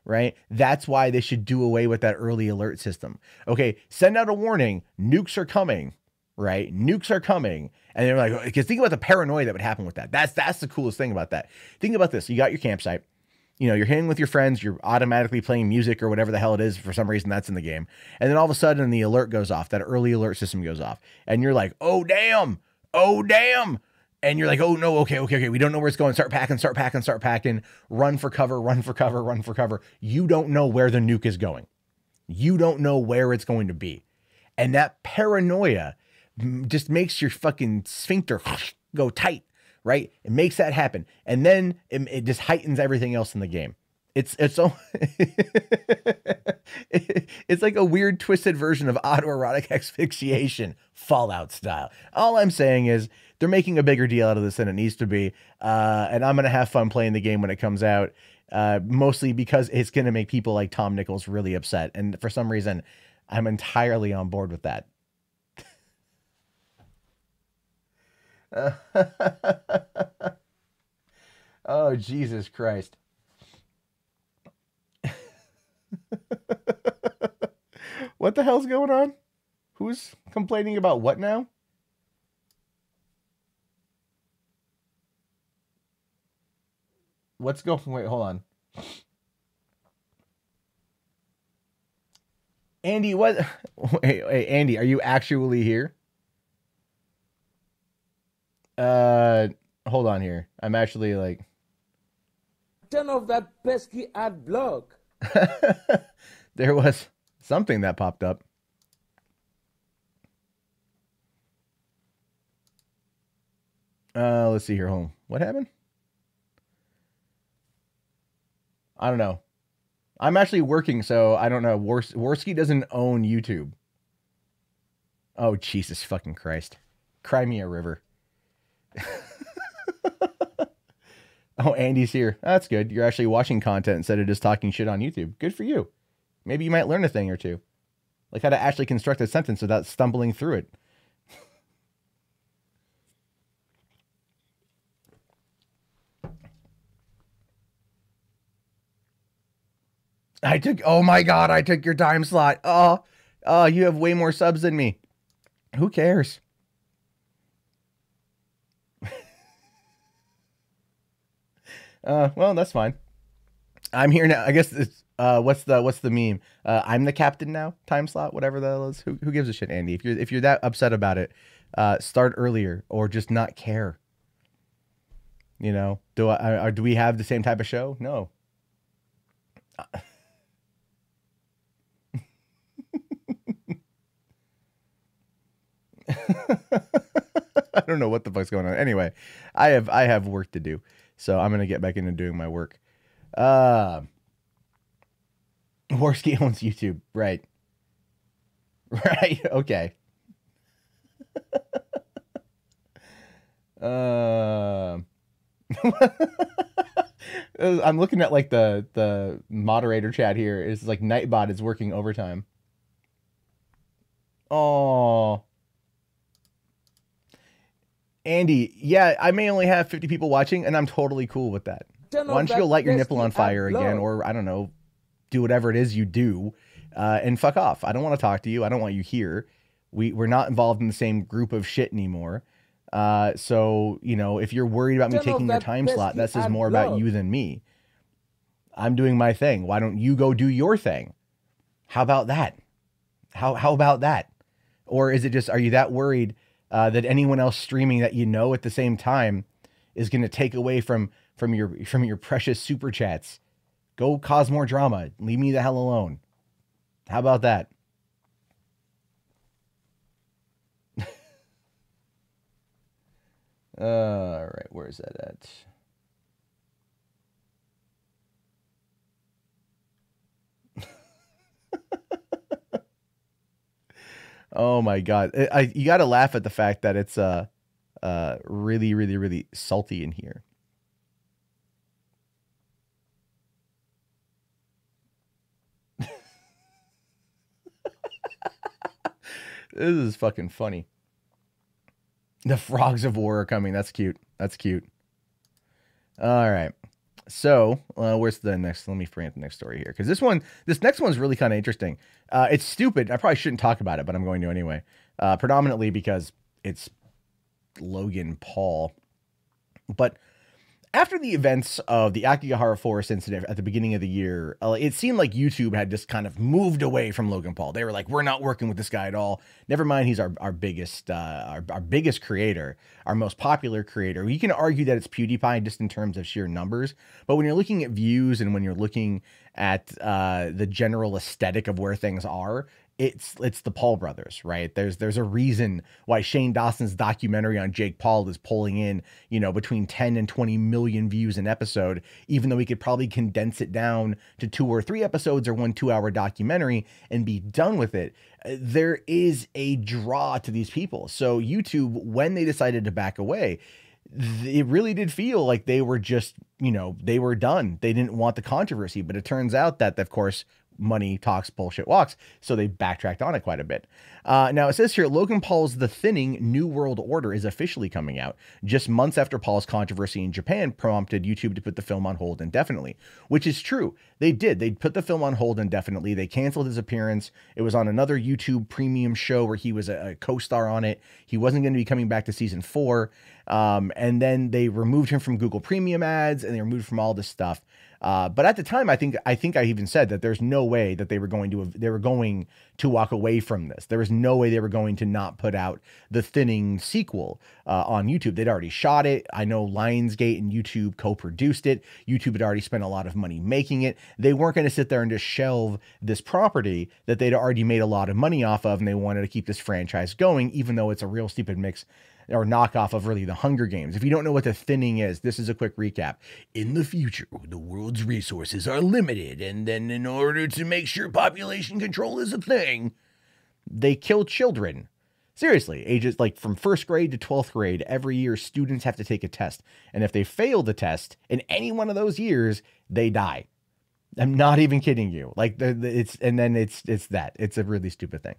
right? That's why they should do away with that early alert system. Okay, send out a warning, nukes are coming, right? Nukes are coming. And they're like, because think about the paranoia that would happen with that. That's the coolest thing about that. Think about this. You got your campsite, you're hanging with your friends, you're automatically playing music or whatever the hell it is. For some reason, that's in the game. And then all of a sudden the alert goes off, that early alert system goes off. And you're like, oh, damn. And you're like, oh no, okay. We don't know where it's going. Start packing. Run for cover. You don't know where the nuke is going. You don't know where it's going to be. And that paranoia just makes your fucking sphincter go tight, right? It makes that happen. And then it just heightens everything else in the game. It's so it's like a weird twisted version of autoerotic asphyxiation, Fallout style. All I'm saying is they're making a bigger deal out of this than it needs to be. And I'm going to have fun playing the game when it comes out, mostly because it's going to make people like Tom Nichols really upset. And for some reason, I'm entirely on board with that. Oh, Jesus Christ. What the hell's going on? Who's complaining about what now? Wait, hold on. Andy, what? Hey, Andy, are you actually here? Hold on here. I'm actually like... Turn off that pesky ad block. There was something that popped up. Let's see here. Home. What happened? I don't know. I'm actually working, so I don't know. Worski doesn't own YouTube. Oh, Jesus fucking Christ. Cry me a river. Oh, Andy's here. That's good. You're actually watching content instead of just talking shit on YouTube. Good for you. Maybe you might learn a thing or two. Like how to actually construct a sentence without stumbling through it. Oh my God, I took your time slot. Oh, you have way more subs than me. Who cares? Well, that's fine. I'm here now. I guess it's, what's the meme? I'm the captain now, time slot, whatever that is. Who gives a shit, Andy? If you're that upset about it, start earlier or just not care. Do we have the same type of show? No. I don't know what the fuck's going on. Anyway, I have work to do, so I'm gonna get back into doing my work. Worski owns YouTube, right? Right. Okay. I'm looking at like the moderator chat here. It's like Nightbot is working overtime. Oh, Andy, yeah, I may only have 50 people watching, and I'm totally cool with that. Why don't you go light your nipple on fire again, or I don't know, do whatever it is you do, and fuck off. I don't want to talk to you. I don't want you here. We're not involved in the same group of shit anymore. So, if you're worried about me taking your time slot, that says more about you than me. I'm doing my thing. Why don't you go do your thing? How about that? How about that? Or is it just, are you that worried that anyone else streaming that at the same time is going to take away from your precious super chats? Go cause more drama. Leave me the hell alone. How about that? All right, where is that at? Oh my God. You got to laugh at the fact that it's really, really, really salty in here. This is fucking funny. The frogs of war are coming. That's cute. That's cute. All right. So, where's the next? Let me bring up the next story here because this next one's really kind of interesting. It's stupid. I probably shouldn't talk about it, but I'm going to anyway. Predominantly because it's Logan Paul. But after the events of the Akigahara Forest incident at the beginning of the year, it seemed like YouTube had just kind of moved away from Logan Paul. They were like, we're not working with this guy at all. Never mind, he's our biggest creator, our most popular creator. You can argue that it's PewDiePie just in terms of sheer numbers, but when you're looking at views and when you're looking at the general aesthetic of where things are, it's the Paul brothers, right? There's a reason why Shane Dawson's documentary on Jake Paul is pulling in, between 10 and 20 million views an episode, even though we could probably condense it down to 2 or 3 episodes or 1 2-hour documentary and be done with it. There is a draw to these people. So YouTube, when they decided to back away, it really did feel like they were just, they were done. They didn't want the controversy, but it turns out that, of course, money talks, bullshit walks. So they backtracked on it quite a bit. Now it says here, Logan Paul's The Thinning New World Order is officially coming out just months after Paul's controversy in Japan prompted YouTube to put the film on hold indefinitely, which is true. They did. They put the film on hold indefinitely. They canceled his appearance. It was on another YouTube premium show where he was a co-star on it. He wasn't going to be coming back to season 4. And then they removed him from Google Premium ads and they removed from all this stuff. But at the time, I think I even said that there's no way that they were going to walk away from this. There was no way they were going to not put out The Thinning sequel on YouTube. They'd already shot it. I know Lionsgate and YouTube co-produced it. YouTube had already spent a lot of money making it. They weren't going to sit there and just shelve this property that they'd already made a lot of money off of, and they wanted to keep this franchise going, even though it's a real stupid mix or knockoff of really the Hunger Games. If you don't know what The Thinning is, this is a quick recap. In the future, the world's resources are limited, and then in order to make sure population control is a thing, they kill children. Seriously, ages like from 1st grade to 12th grade, every year students have to take a test. And if they fail the test in any one of those years, they die. I'm not even kidding you. Like it's that. It's a really stupid thing.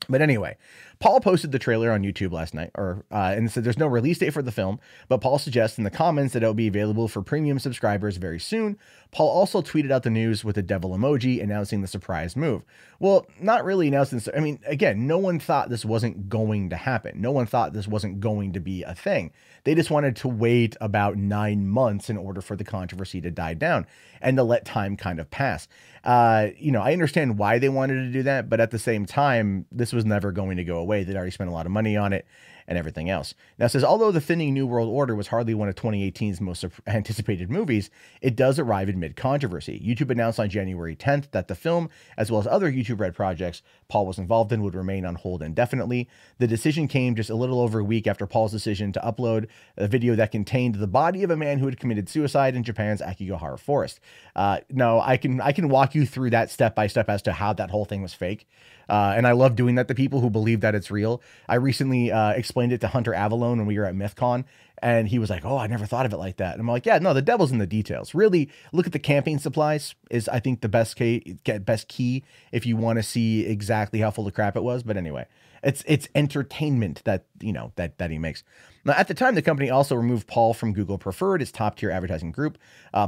But anyway, Paul posted the trailer on YouTube last night, and said there's no release date for the film, but Paul suggests in the comments that it'll be available for premium subscribers very soon. Paul also tweeted out the news with a devil emoji announcing the surprise move. Well, not really announcing. I mean, again, no one thought this wasn't going to happen. No one thought this wasn't going to be a thing. They just wanted to wait about 9 months in order for the controversy to die down and to let time kind of pass. I understand why they wanted to do that, but at the same time, this was never going to go away. They'd already spent a lot of money on it and everything else. Now it says, although The Thinning New World Order was hardly one of 2018's most anticipated movies, it does arrive amid controversy. YouTube announced on January 10th that the film, as well as other YouTube Red projects Paul was involved in, would remain on hold indefinitely. The decision came just a little over a week after Paul's decision to upload a video that contained the body of a man who had committed suicide in Japan's Akigahara Forest. No, I can walk you through that step by step as to how that whole thing was fake. And I love doing that to people who believe that it's real. I recently explained it to Hunter Avalone when we were at MythCon, and he was like, oh, I never thought of it like that. And I'm like, yeah, no, the devil's in the details. Really, look at the camping supplies is, I think, the best key if you want to see exactly how full of crap it was. But anyway, it's entertainment that he makes. Now, at the time, the company also removed Paul from Google Preferred, its top-tier advertising group.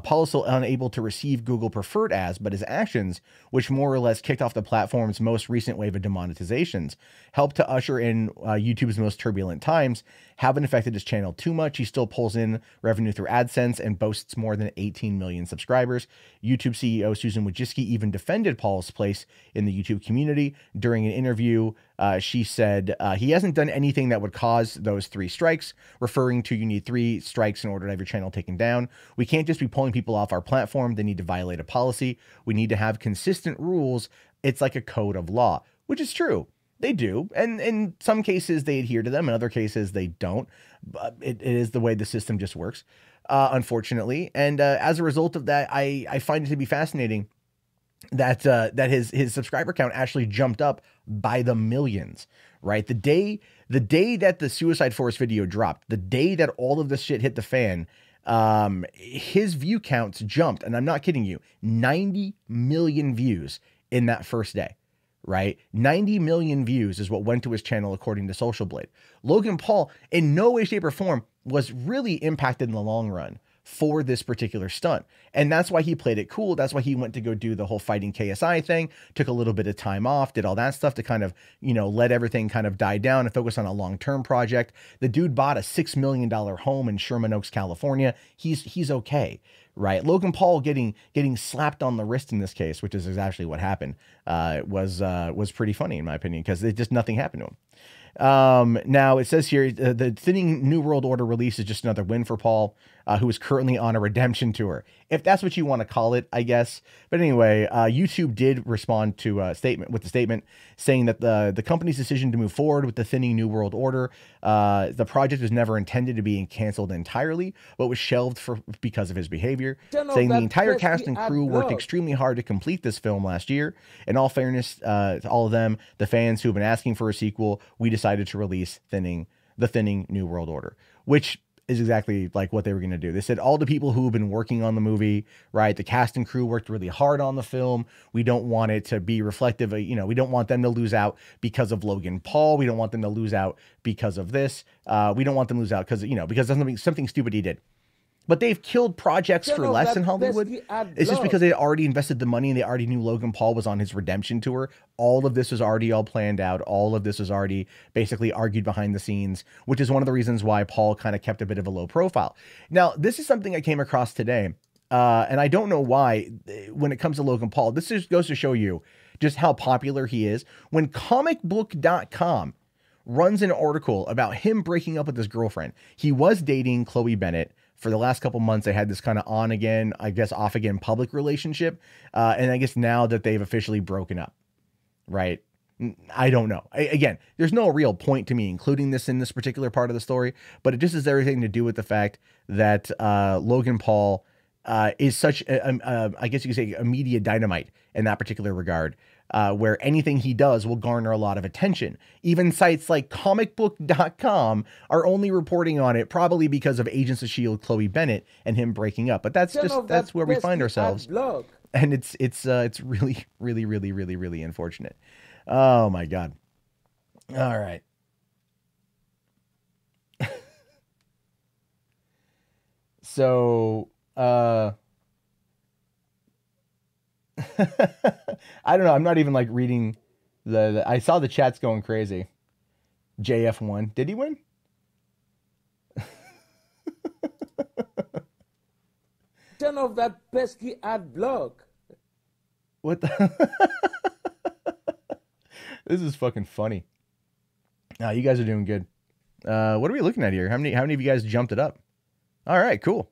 Paul is still unable to receive Google Preferred ads, but his actions, which more or less kicked off the platform's most recent wave of demonetizations, helped to usher in YouTube's most turbulent times, haven't affected his channel too much. He still pulls in revenue through AdSense and boasts more than 18 million subscribers. YouTube CEO Susan Wojcicki even defended Paul's place in the YouTube community. During an interview, she said he hasn't done anything that would cause those 3 strikes, referring to you need 3 strikes in order to have your channel taken down. We can't just be pulling people off our platform. They need to violate a policy. We need to have consistent rules. It's like a code of law, which is true. They do. And in some cases they adhere to them. In other cases they don't. But it is the way the system just works, unfortunately. And as a result of that, I find it to be fascinating that his subscriber count actually jumped up by the millions, right? The day that the Suicide Force video dropped, the day that all of this shit hit the fan, his view counts jumped, and I'm not kidding you, 90 million views in that first day, right? 90 million views is what went to his channel according to Social Blade. Logan Paul, in no way, shape, or form, was really impacted in the long run for this particular stunt. And that's why he played it cool. That's why he went to go do the whole fighting KSI thing, took a little bit of time off, did all that stuff to kind of, let everything kind of die down and focus on a long-term project. The dude bought a $6 million home in Sherman Oaks, California. He's okay, right? Logan Paul getting slapped on the wrist in this case, which is exactly what happened, was pretty funny in my opinion, because just nothing happened to him. Now it says here, the thinning New World Order release is just another win for Paul, who is currently on a redemption tour, if that's what you want to call it, I guess. But anyway, YouTube did respond to a statement saying that the company's decision to move forward with the thinning New World Order, the project was never intended to be canceled entirely, but was shelved because of his behavior, saying the entire cast and crew worked extremely hard to complete this film last year. In all fairness, to all of them, the fans who have been asking for a sequel, we decided to release the thinning New World Order, which is exactly like what they were going to do. They said all the people who have been working on the movie, right? The cast and crew worked really hard on the film. We don't want it to be reflective of, we don't want them to lose out because of Logan Paul. We don't want them to lose out because of this. We don't want them to lose out because of something stupid he did. But they've killed projects for less in Hollywood. It's just because they already invested the money and they already knew Logan Paul was on his redemption tour. All of this was already all planned out. All of this was already basically argued behind the scenes, which is one of the reasons why Paul kind of kept a bit of a low profile. Now, this is something I came across today, and I don't know why when it comes to Logan Paul. This just goes to show you just how popular he is. When comicbook.com runs an article about him breaking up with his girlfriend, he was dating Chloe Bennett. For the last couple months, they had this kind of on again, I guess off again public relationship. And I guess now that they've officially broken up, right? I don't know. Again, there's no real point to me including this in this particular part of the story, but it just has everything to do with the fact that Logan Paul is such, I guess you could say, a media dynamite in that particular regard. Where anything he does will garner a lot of attention. Even sites like comicbook.com are only reporting on it probably because of Agents of S.H.I.E.L.D. Chloe Bennett and him breaking up. But that's where we find ourselves. And it's really, really, really, really, really unfortunate. Oh my God. All right. So, I don't know. I'm not even like reading I saw the chats going crazy. JF won. Did he win? Turn off that pesky ad block. What the? This is fucking funny. You guys are doing good. What are we looking at here? How many of you guys jumped it up? All right, cool.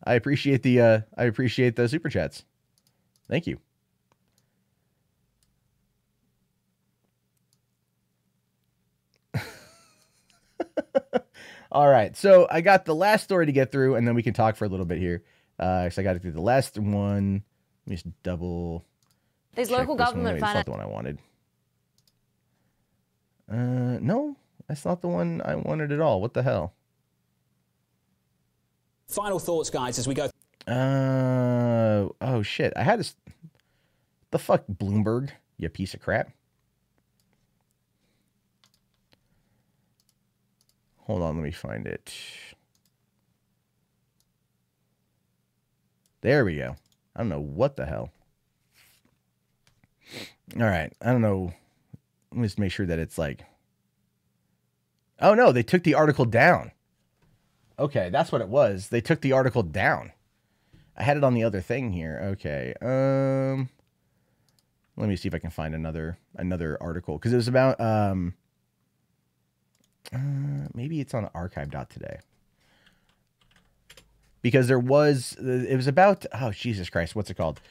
I appreciate the super chats. Thank you. All right. So I got the last story to get through, and then we can talk for a little bit here. So I got to do the last one. Let me just double. These local government finance. That's not the one I wanted. No, that's not the one I wanted at all. What the hell? Final thoughts, guys, as we go. Oh shit. I had this. The fuck, Bloomberg, you piece of crap. Hold on, let me find it. There we go. I don't know what the hell. All right. I don't know. Let me just make sure that it's like. Oh no, they took the article down. Okay, that's what it was. They took the article down. I had it on the other thing here. Okay. Let me see if I can find another article, because it was about maybe it's on archive.today. Because it was about, oh Jesus Christ, what's it called?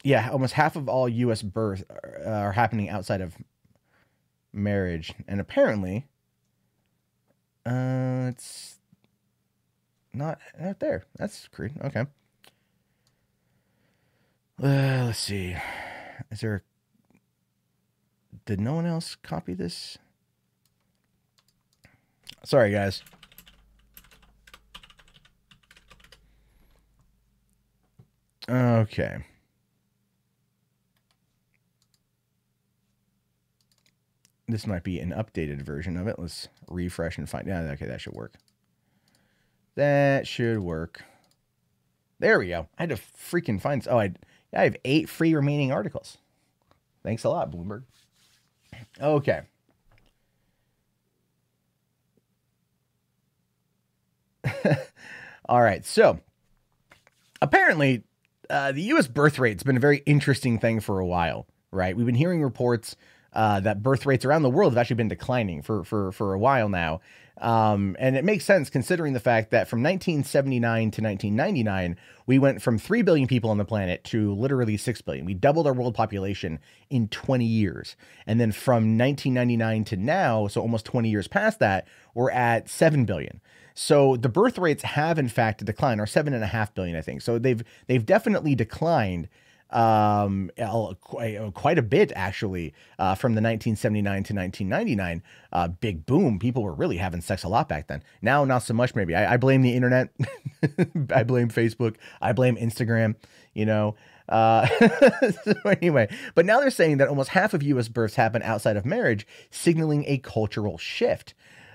Yeah, almost half of all U.S. births are happening outside of marriage, and apparently it's not there. That's crude. Okay. Let's see. Is there... Did no one else copy this? Sorry, guys. Okay. This might be an updated version of it. Let's refresh and find... Yeah, okay, that should work. That should work. There we go. I had to freaking find... Oh, I have 8 free remaining articles. Thanks a lot, Bloomberg. Okay. All right. So, apparently, the U.S. birth rate's been a very interesting thing for a while, right? We've been hearing reports that birth rates around the world have actually been declining for a while now. And it makes sense considering the fact that from 1979 to 1999, we went from 3 billion people on the planet to literally 6 billion. We doubled our world population in 20 years. And then from 1999 to now, so almost 20 years past that, we're at 7 billion. So the birth rates have in fact declined, or 7.5 billion, I think. So they've definitely declined quite a bit actually, from the 1979 to 1999 big boom. People were really having sex a lot back then. Now, not so much. Maybe I blame the internet. I blame Facebook. I blame Instagram. You know. So anyway, but now they're saying that almost half of U.S. births happen outside of marriage, signaling a cultural shift.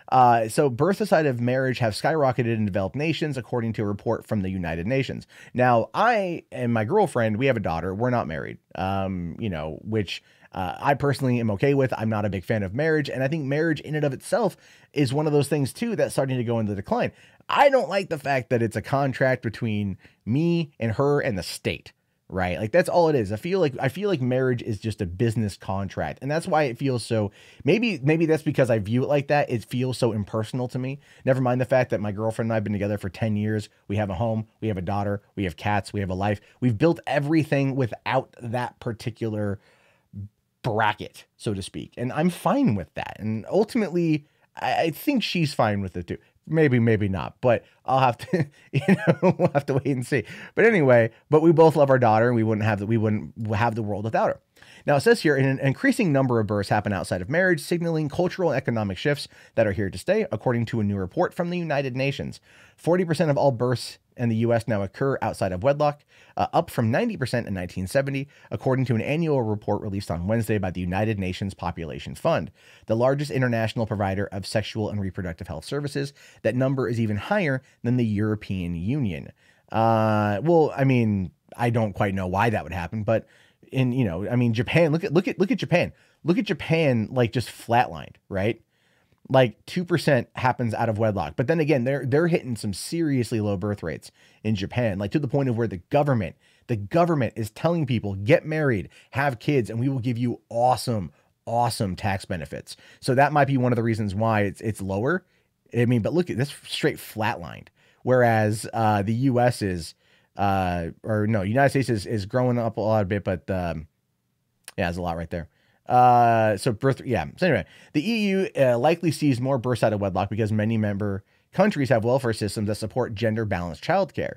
So births outside of marriage have skyrocketed in developed nations, according to a report from the United Nations. Now, I and my girlfriend, we have a daughter. We're not married, which I personally am okay with. I'm not a big fan of marriage. And I think marriage in and of itself is one of those things, too, that's starting to go into decline. I don't like the fact that it's a contract between me and her and the state. Right. Like that's all it is. I feel like marriage is just a business contract. And that's why it feels so, maybe that's because I view it like that. It feels so impersonal to me. Never mind the fact that my girlfriend and I have been together for 10 years. We have a home, we have a daughter, we have cats, we have a life. We've built everything without that particular bracket, so to speak. And I'm fine with that. And ultimately, I think she's fine with it too. Maybe not, but I'll have to, we'll have to wait and see. But anyway, we both love our daughter, and we wouldn't have the world without her. Now it says here, an increasing number of births happen outside of marriage, signaling cultural and economic shifts that are here to stay, according to a new report from the United Nations. 40% of all births in the U.S. now occur outside of wedlock, up from 90% in 1970, according to an annual report released on Wednesday by the United Nations Population Fund, the largest international provider of sexual and reproductive health services. That number is even higher than the European Union. Well, I mean, I don't quite know why that would happen, but Japan, look at Japan. Look at Japan, like just flatlined, right? Like 2% happens out of wedlock. But then again, they're hitting some seriously low birth rates in Japan, like to the point of where the government is telling people, get married, have kids, and we will give you awesome tax benefits. So that might be one of the reasons why it's lower. I mean, but look at this, straight flatlined. Whereas the US is, United States is growing up a lot a bit, but there's a lot right there. So anyway, the EU likely sees more births out of wedlock because many member countries have welfare systems that support gender balanced childcare,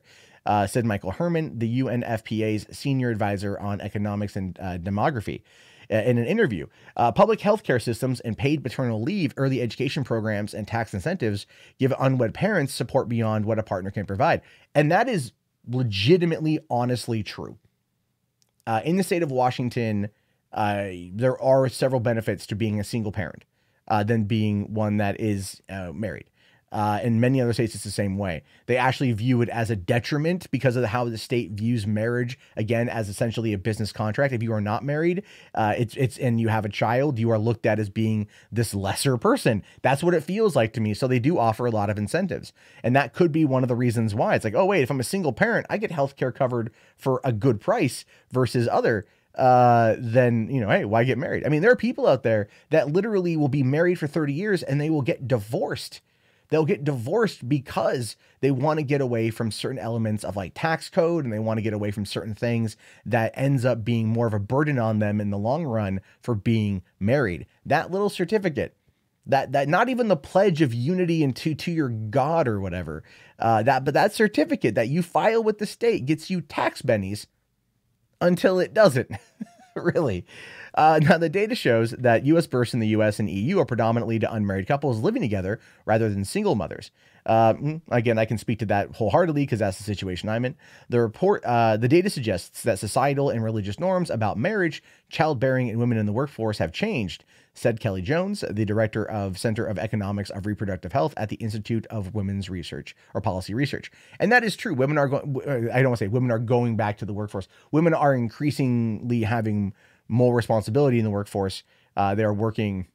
said Michael Herman, the UNFPA's senior advisor on economics and demography. In an interview, public healthcare systems and paid maternal leave, early education programs, and tax incentives give unwed parents support beyond what a partner can provide. And that is legitimately, honestly true. In the state of Washington, there are several benefits to being a single parent than being one that is married. In many other states, it's the same way. They actually view it as a detriment because of how the state views marriage, again, as essentially a business contract. If you are not married, and you have a child, you are looked at as being this lesser person. That's what it feels like to me. So they do offer a lot of incentives. And that could be one of the reasons why. It's like, oh, wait, if I'm a single parent, I get healthcare covered for a good price versus other then, hey, why get married? I mean, there are people out there that literally will be married for 30 years and they will get divorced. They'll get divorced because they want to get away from certain elements of like tax code, and they want to get away from certain things that ends up being more of a burden on them in the long run for being married. That little certificate, that not even the pledge of unity and to your God or whatever, but that certificate that you file with the state gets you tax bennies until it doesn't. Really. Now, the data shows that U.S. births in the U.S. and EU are predominantly to unmarried couples living together rather than single mothers. Again, I can speak to that wholeheartedly because that's the situation I'm in. The data suggests that societal and religious norms about marriage, childbearing, and women in the workforce have changed, said Kelly Jones, the director of Center of Economics of Reproductive Health at the Institute of Women's Research or Policy Research. And that is true. Women are going, I don't want to say women are going back to the workforce. Women are increasingly having more responsibility in the workforce. They're working,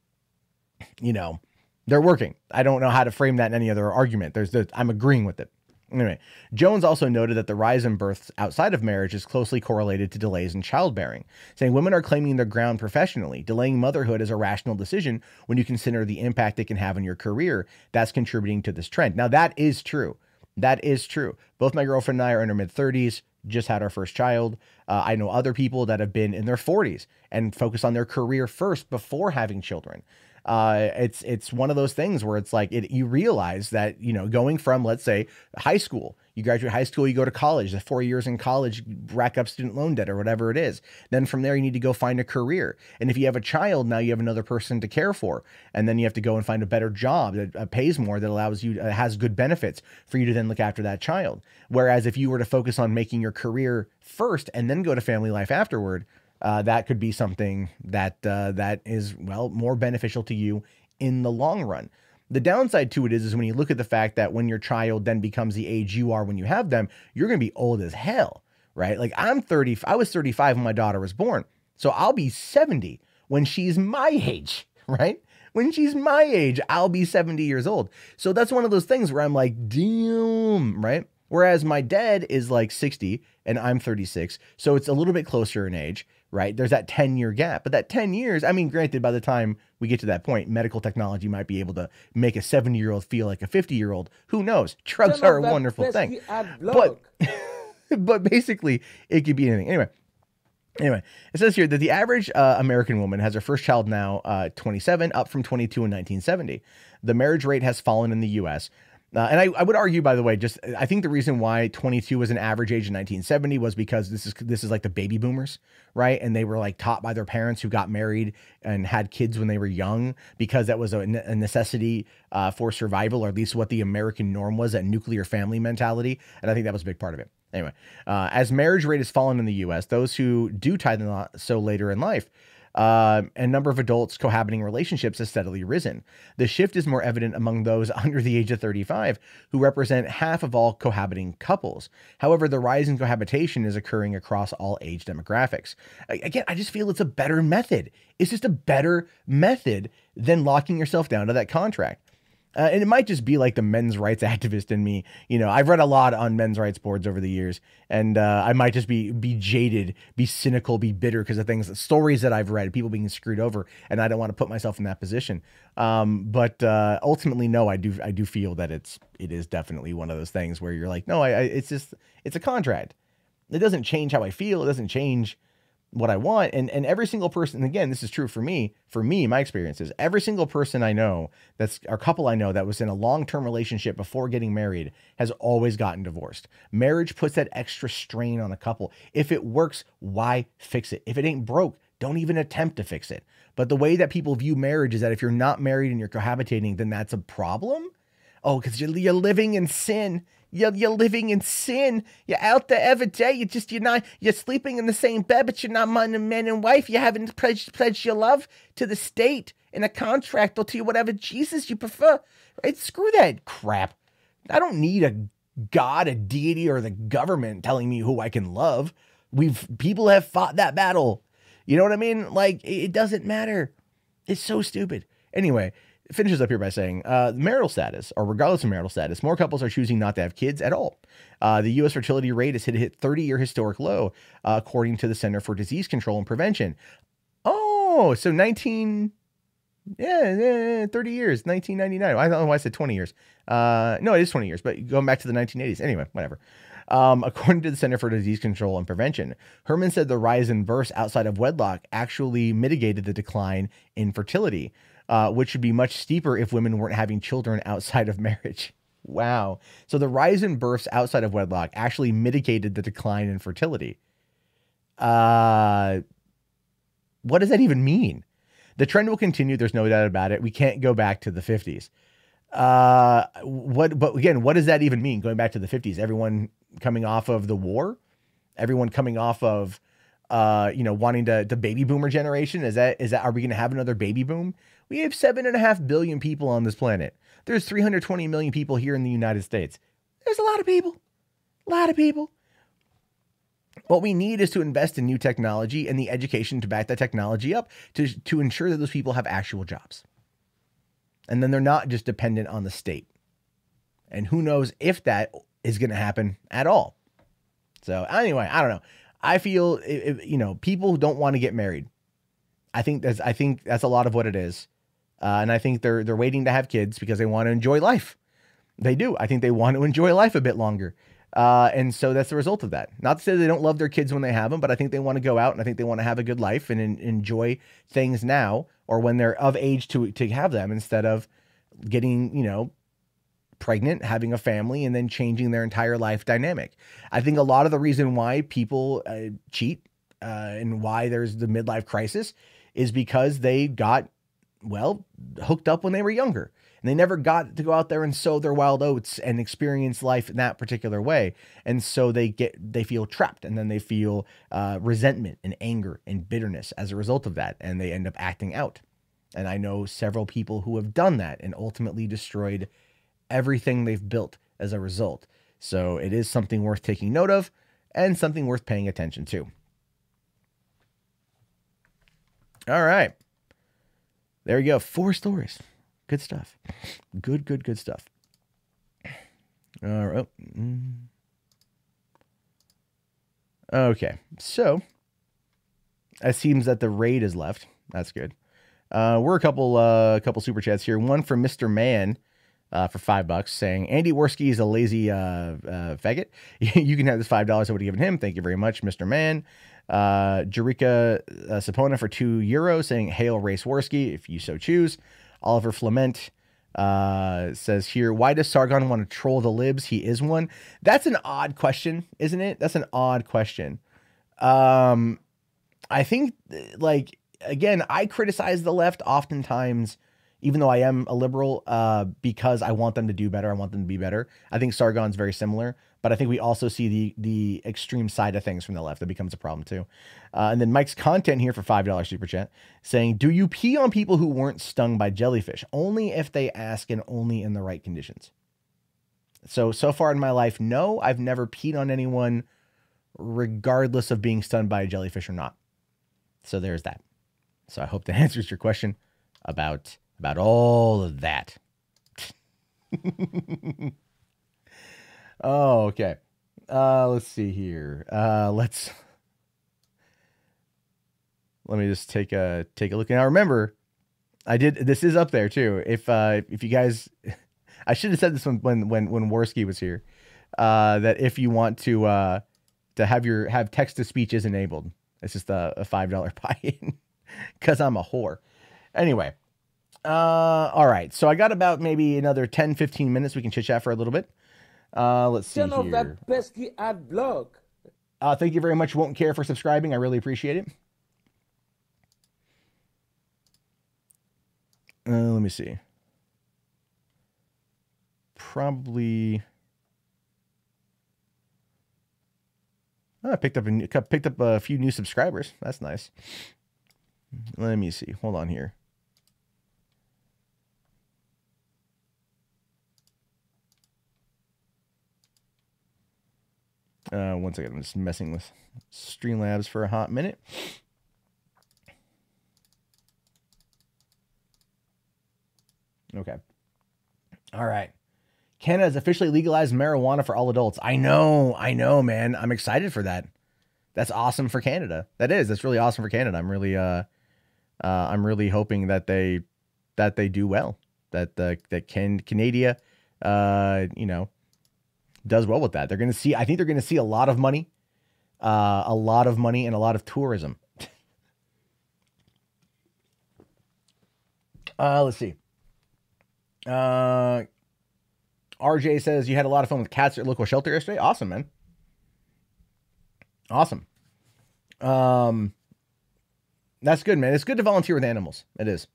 they're working. I don't know how to frame that in any other argument. I'm agreeing with it. Anyway, Jones also noted that the rise in births outside of marriage is closely correlated to delays in childbearing, saying women are claiming their ground professionally. Delaying motherhood is a rational decision when you consider the impact it can have on your career. That's contributing to this trend. Now, that is true. That is true. Both my girlfriend and I are in our mid-30s, just had our first child. I know other people that have been in their 40s and focus on their career first before having children. It's one of those things where it's like you realize that, going from, let's say, high school, you graduate high school, you go to college, the 4 years in college, rack up student loan debt or whatever it is. Then from there, you need to go find a career. And if you have a child, now you have another person to care for. And then you have to go and find a better job that pays more, that allows you, has good benefits for you to then look after that child. Whereas if you were to focus on making your career first and then go to family life afterward, that could be something that that is, well, more beneficial to you in the long run. The downside to it is when you look at the fact that when your child then becomes the age you are when you have them, you're going to be old as hell, right? Like I was 35 when my daughter was born. So I'll be 70 when she's my age, right? When she's my age, I'll be 70 years old. So that's one of those things where I'm like, damn, right? Whereas my dad is like 60 and I'm 36. So it's a little bit closer in age, right? There's that 10-year gap, but that 10 years, I mean, granted, by the time we get to that point, medical technology might be able to make a 70-year-old feel like a 50-year-old. Who knows? Drugs are a wonderful thing. But basically, it could be anything. Anyway, it says here that the average American woman has her first child now 27, up from 22 in 1970. The marriage rate has fallen in the U.S., and I would argue, by the way, I think the reason why 22 was an average age in 1970 was because this is like the baby boomers, right? And they were like taught by their parents who got married and had kids when they were young because that was a necessity for survival, or at least what the American norm was, that nuclear family mentality. And I think that was a big part of it. Anyway, as marriage rate has fallen in the U.S., those who do tie the knot so later in life, and number of adults cohabiting relationships has steadily risen. The shift is more evident among those under the age of 35, who represent half of all cohabiting couples. However, the rise in cohabitation is occurring across all age demographics. Again, I just feel it's a better method. It's just a better method than locking yourself down to that contract. And it might just be like the men's rights activist in me. I've read a lot on men's rights boards over the years, and I might just be jaded, be cynical, be bitter because of stories that I've read, people being screwed over, and I don't want to put myself in that position. But ultimately, no, I do feel that it is definitely one of those things where you're like, no, it's a contract. It doesn't change how I feel. It doesn't change what I want. And every single person, and again, this is true for me, my experiences, every single person I know or couple I know that was in a long-term relationship before getting married has always gotten divorced. Marriage puts that extra strain on a couple. If it works, why fix it? If it ain't broke, don't even attempt to fix it. But the way that people view marriage is that if you're not married and you're cohabitating, then that's a problem. Oh, because you're living in sin. You're living in sin. You're out there every day. You're sleeping in the same bed, but you're not man and wife. You haven't pledged your love to the state in a contract or to whatever Jesus you prefer. Right? Screw that crap. I don't need a God, a deity, or the government telling me who I can love. People have fought that battle. You know what I mean? Like, it doesn't matter. It's so stupid. Anyway, it finishes up here by saying, marital status, or regardless of marital status, more couples are choosing not to have kids at all. The U.S. fertility rate has hit a 30-year historic low, according to the Center for Disease Control and Prevention. Oh, so 30 years, 1999. I don't know why I said 20 years. No, it is 20 years, but going back to the 1980s. Anyway, whatever. According to the Center for Disease Control and Prevention, Herman said the rise in births outside of wedlock actually mitigated the decline in fertility, which would be much steeper if women weren't having children outside of marriage. Wow. So the rise in births outside of wedlock actually mitigated the decline in fertility. What does that even mean? The trend will continue. There's no doubt about it. We can't go back to the 50s. But again, what does that even mean? Going back to the 50s, everyone coming off of the war, everyone coming off of, wanting the baby boomer generation. Are we going to have another baby boom? We have 7.5 billion people on this planet. There's 320 million people here in the United States. There's a lot of people. What we need is to invest in new technology and the education to back that technology up to ensure that those people have actual jobs. And then they're not just dependent on the state. And who knows if that is going to happen at all. So anyway, I don't know. I feel, people who don't want to get married. I think that's a lot of what it is. And I think they're waiting to have kids because they want to enjoy life. They do. I think they want to enjoy life a bit longer. And so that's the result of that. Not to say they don't love their kids when they have them, but I think they want to go out and I think they want to have a good life and enjoy things now or when they're of age to have them instead of getting, pregnant, having a family, and then changing their entire life dynamic. I think a lot of the reason why people cheat and why there's the midlife crisis is because they got, hooked up when they were younger. And they never got to go out there and sow their wild oats and experience life in that particular way. And so they feel trapped, and then they feel resentment and anger and bitterness as a result of that. And they end up acting out. And I know several people who have done that and ultimately destroyed everything they've built as a result. So it is something worth taking note of and something worth paying attention to. All right. There you go. 4 stories. Good stuff. Good stuff. All right. Okay. So it seems that the raid is left. That's good. We're a couple super chats here. One from Mr. Man for $5 saying, Andy Worski is a lazy faggot. You can have this $5 I would have given him. Thank you very much, Mr. Man. Jerica Sapona for €2 saying, hail Race Worski, if you so choose. Oliver Flement says here, why does Sargon want to troll the libs? He is one. That's an odd question, isn't it? That's an odd question. I think, again, I criticize the left oftentimes, even though I am a liberal, because I want them to do better. I want them to be better. I think Sargon's very similar, but I think we also see the extreme side of things from the left. That becomes a problem too. And then Mike's content here for $5 super chat saying, do you pee on people who weren't stung by jellyfish? Only if they ask and only in the right conditions. So far in my life, no, I've never peed on anyone regardless of being stung by a jellyfish or not. So there's that. So I hope that answers your question about all of that. Oh, okay. Let's see here. Let me just take a look. Now remember, this is up there too. If you guys, I should have said this when Worski was here, that if you want to have text to speech is enabled, it's just a $5 buy-in because I'm a whore. Anyway. All right. So I got about maybe another 10, 15 minutes. We can chit chat for a little bit. Let's see Turn off here. that pesky ad block. Thank you very much. Won't care for subscribing. I really appreciate it. Let me see. Probably. I picked up a few new subscribers. That's nice. Let me see. Hold on here. One second. I'm just messing with Streamlabs for a hot minute. Okay. All right. Canada has officially legalized marijuana for all adults. I know, man. I'm excited for that. That's awesome for Canada. That's really awesome for Canada. I'm really hoping that they do well. That Canada, does well with that. I think they're going to see a lot of money and a lot of tourism. Let's see. RJ says you had a lot of fun with cats at local shelter yesterday. Awesome, man. Awesome. That's good, man. It's good to volunteer with animals. It is.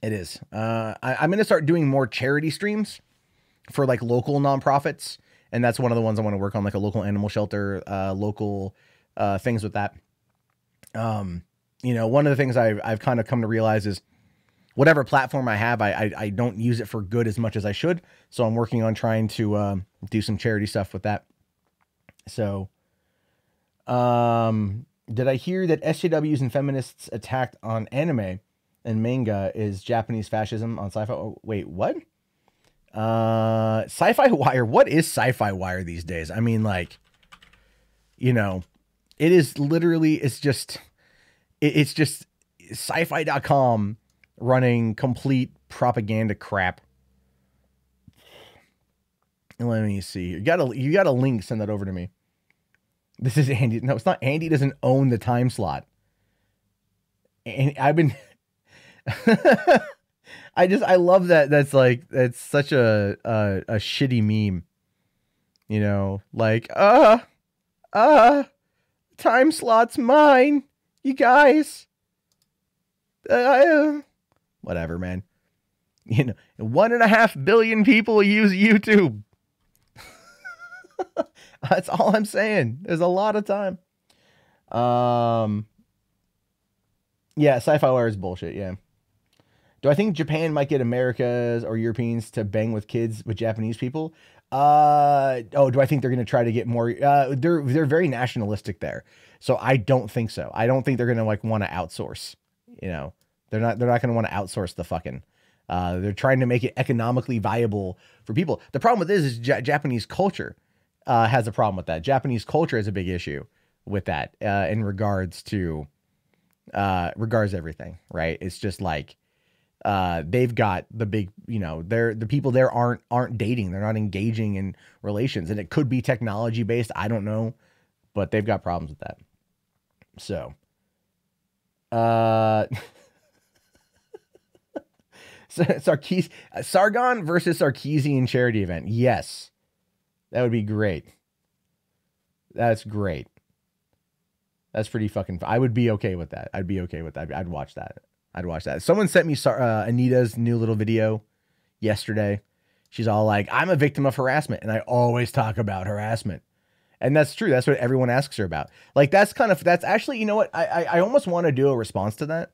It is. I'm going to start doing more charity streams for like local nonprofits. And that's one of the ones I want to work on, like a local animal shelter, local things with that. You know, one of the things I've kind of come to realize is whatever platform I have, I don't use it for good as much as I should. So I'm working on trying to do some charity stuff with that. So, did I hear that SJWs and feminists attacked on anime and manga is Japanese fascism on sci-fi? Oh, wait, what? Sci-fi Wire. What is Sci-Fi Wire these days? I mean, like, you know, it is literally, it's just sci-fi.com running complete propaganda crap. Let me see. You got a link. Send that over to me. This is Andy. No, it's not. Andy doesn't own the time slot. And I've been, I love that. That's such a shitty meme, you know, like, time slot's mine, you guys. Whatever, man. You know, 1.5 billion people use YouTube. That's all I'm saying. There's a lot of time. Yeah, Sci-Fi Wire is bullshit. Yeah. Do I think Japan might get Americans or Europeans to bang with kids with Japanese people? Do I think they're going to try to get more? They're very nationalistic there, so I don't think so. I don't think they're going to like want to outsource. You know, they're not going to want to outsource the fucking. They're trying to make it economically viable for people. The problem with this is Japanese culture has a problem with that. Japanese culture is a big issue with that in regards to everything, right? It's just like they've got the big, you know, the people there aren't dating. They're not engaging in relations, and it could be technology based. I don't know, but they've got problems with that. So, Sargon versus Sarkeesian charity event. Yes, that would be great. That's great. That's pretty fucking. I would be okay with that. I'd be okay with that. I'd watch that. I'd watch that. Someone sent me Anita's new little video yesterday. She's all like, I'm a victim of harassment. And I always talk about harassment. And that's true. That's what everyone asks her about. Like, that's actually, you know what? I almost want to do a response to that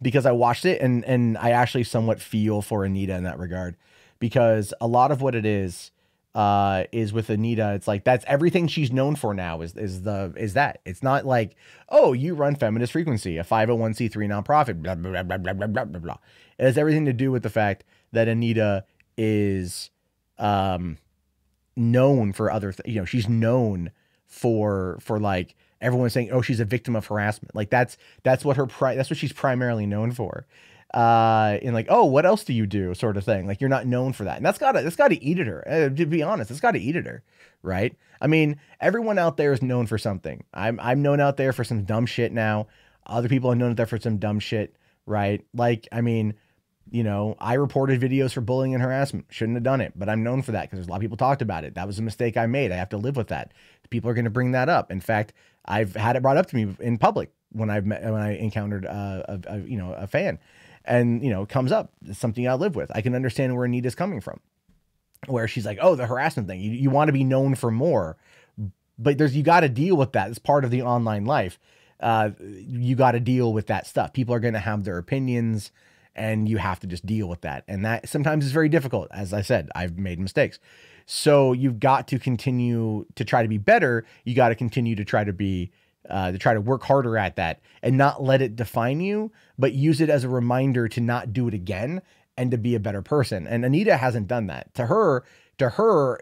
because I watched it and I actually somewhat feel for Anita in that regard, because a lot of what it is with Anita, it's like that's everything she's known for now is that. It's not like, oh, you run Feminist Frequency, a 501c3 nonprofit, blah, blah, blah, blah, blah, blah, blah, blah. It has everything to do with the fact that Anita is known for other you know, she's known for like everyone saying, oh, she's a victim of harassment. Like that's what that's what she's primarily known for. And like, oh, what else do you do, sort of thing. Like, you're not known for that. And that's gotta eat at her. To be honest, it's gotta eat at her. Right. I mean, everyone out there is known for something. I'm known out there for some dumb shit now. Other people are known out there for some dumb shit. Right. Like, I mean, you know, I reported videos for bullying and harassment. Shouldn't have done it, but I'm known for that because there's a lot of people talked about it. That was a mistake I made. I have to live with that. People are going to bring that up. In fact, I've had it brought up to me in public when I encountered a fan. And, you know, it comes up. It's something I live with. I can understand where Anita's coming from, where she's like, oh, the harassment thing. You want to be known for more, but you got to deal with that. It's part of the online life. You got to deal with that stuff. People are going to have their opinions and you have to just deal with that. And that sometimes is very difficult. As I said, I've made mistakes. So you've got to continue to try to be better. You got to continue to try to work harder at that and not let it define you, but use it as a reminder to not do it again and to be a better person. And Anita hasn't done that. To her,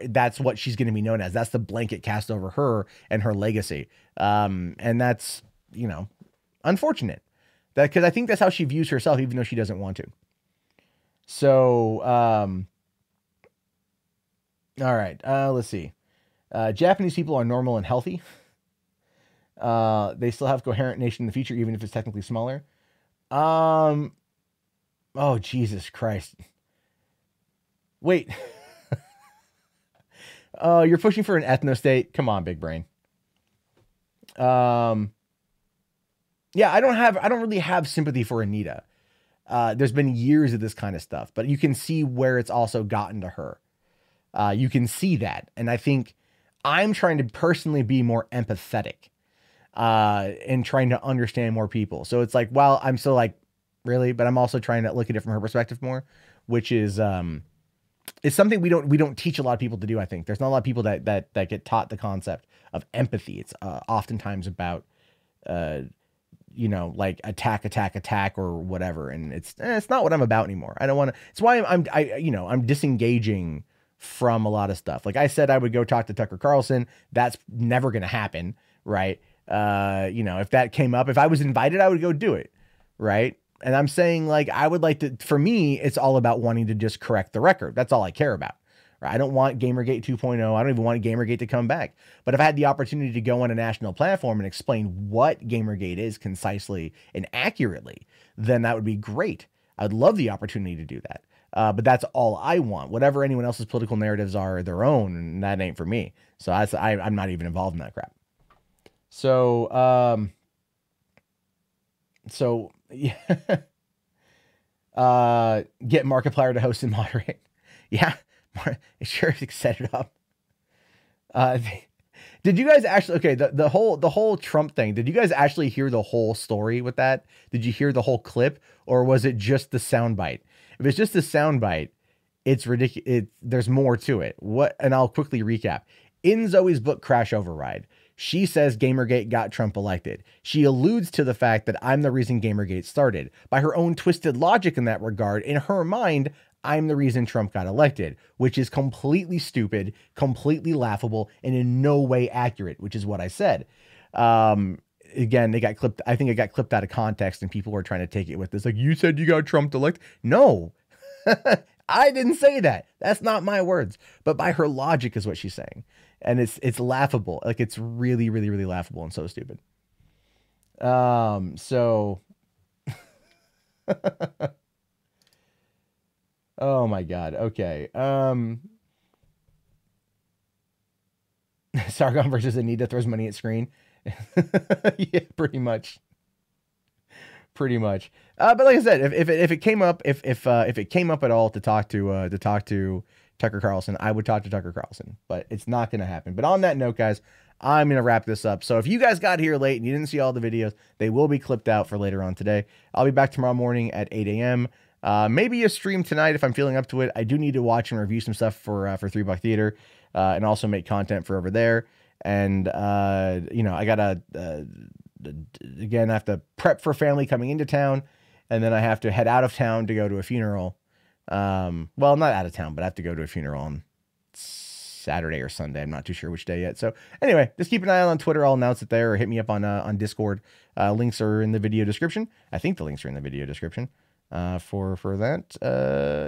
that's what she's going to be known as. That's the blanket cast over her and her legacy. And that's, you know, unfortunate, that because I think that's how she views herself, even though she doesn't want to. So, all right, let's see. Japanese people are normal and healthy. They still have coherent nation in the future, even if it's technically smaller. Oh, Jesus Christ. Wait. You're pushing for an ethno state. Come on, big brain. Yeah, I don't really have sympathy for Anita. There's been years of this kind of stuff, but you can see where it's also gotten to her. You can see that. And I think I'm trying to personally be more empathetic and trying to understand more people. So it's like, well, I'm still like, really, but I'm also trying to look at it from her perspective more, which is something we don't teach a lot of people to do. I think there's not a lot of people that get taught the concept of empathy. It's oftentimes about like attack or whatever, and it's not what I'm about anymore. I don't want to. It's why I'm disengaging from a lot of stuff. Like I said, I would go talk to Tucker Carlson. That's never going to happen, right? If that came up, if I was invited, I would go do it, right? And I'm saying, like, I would like to, for me, it's all about wanting to just correct the record. That's all I care about. Right? I don't want Gamergate 2.0. I don't even want Gamergate to come back. But if I had the opportunity to go on a national platform and explain what Gamergate is concisely and accurately, then that would be great. I'd love the opportunity to do that. But that's all I want. Whatever anyone else's political narratives are their own, and that ain't for me. So I'm not even involved in that crap. So, yeah. Get Markiplier to host and moderate. Yeah. Sure, set it up. Did you guys actually, okay, the whole Trump thing, did you guys actually hear the whole story with that? Did you hear the whole clip, or was it just the soundbite? If it's just the soundbite, it's ridiculous. There's more to it. And I'll quickly recap. In Zoe's book, Crash Override, she says Gamergate got Trump elected. She alludes to the fact that I'm the reason Gamergate started. By her own twisted logic in that regard, in her mind, I'm the reason Trump got elected, which is completely stupid, completely laughable, and in no way accurate, which is what I said. Again, they got clipped. I think it got clipped out of context, and people were trying to take it with this. Like, you said you got Trump elected. No, I didn't say that. That's not my words. But by her logic is what she's saying. And it's laughable. Like, it's really, really, really laughable and so stupid. So oh my God. Okay. Sargon versus Anita throws money at screen. Yeah, pretty much. But like I said, if it came up, if it came up at all to talk to Tucker Carlson, I would talk to Tucker Carlson, but it's not going to happen. But on that note, guys, I'm going to wrap this up. So if you guys got here late and you didn't see all the videos, they will be clipped out for later on today. I'll be back tomorrow morning at 8 a.m. Maybe a stream tonight if I'm feeling up to it. I do need to watch and review some stuff for $3 Theater, and also make content for over there. And, I gotta, again, I have to prep for family coming into town, and then I have to head out of town to go to a funeral. Well, not out of town, but I have to go to a funeral on Saturday or Sunday. I'm not too sure which day yet. So anyway, just keep an eye on Twitter. I'll announce it there, or hit me up on Discord. Links are in the video description. I think the links are in the video description, for that.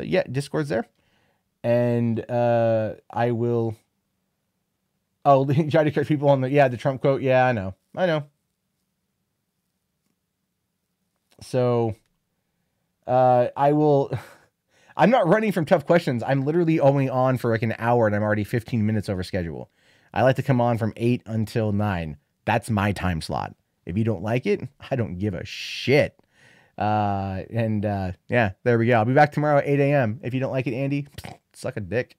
Yeah, Discord's there. And, I will, try to catch people on the Trump quote. Yeah, I know. So, I will, I'm not running from tough questions. I'm literally only on for like an hour, and I'm already 15 minutes over schedule. I like to come on from 8 until 9. That's my time slot. If you don't like it, I don't give a shit. Yeah, there we go. I'll be back tomorrow at 8 a.m. If you don't like it, Andy, suck a dick.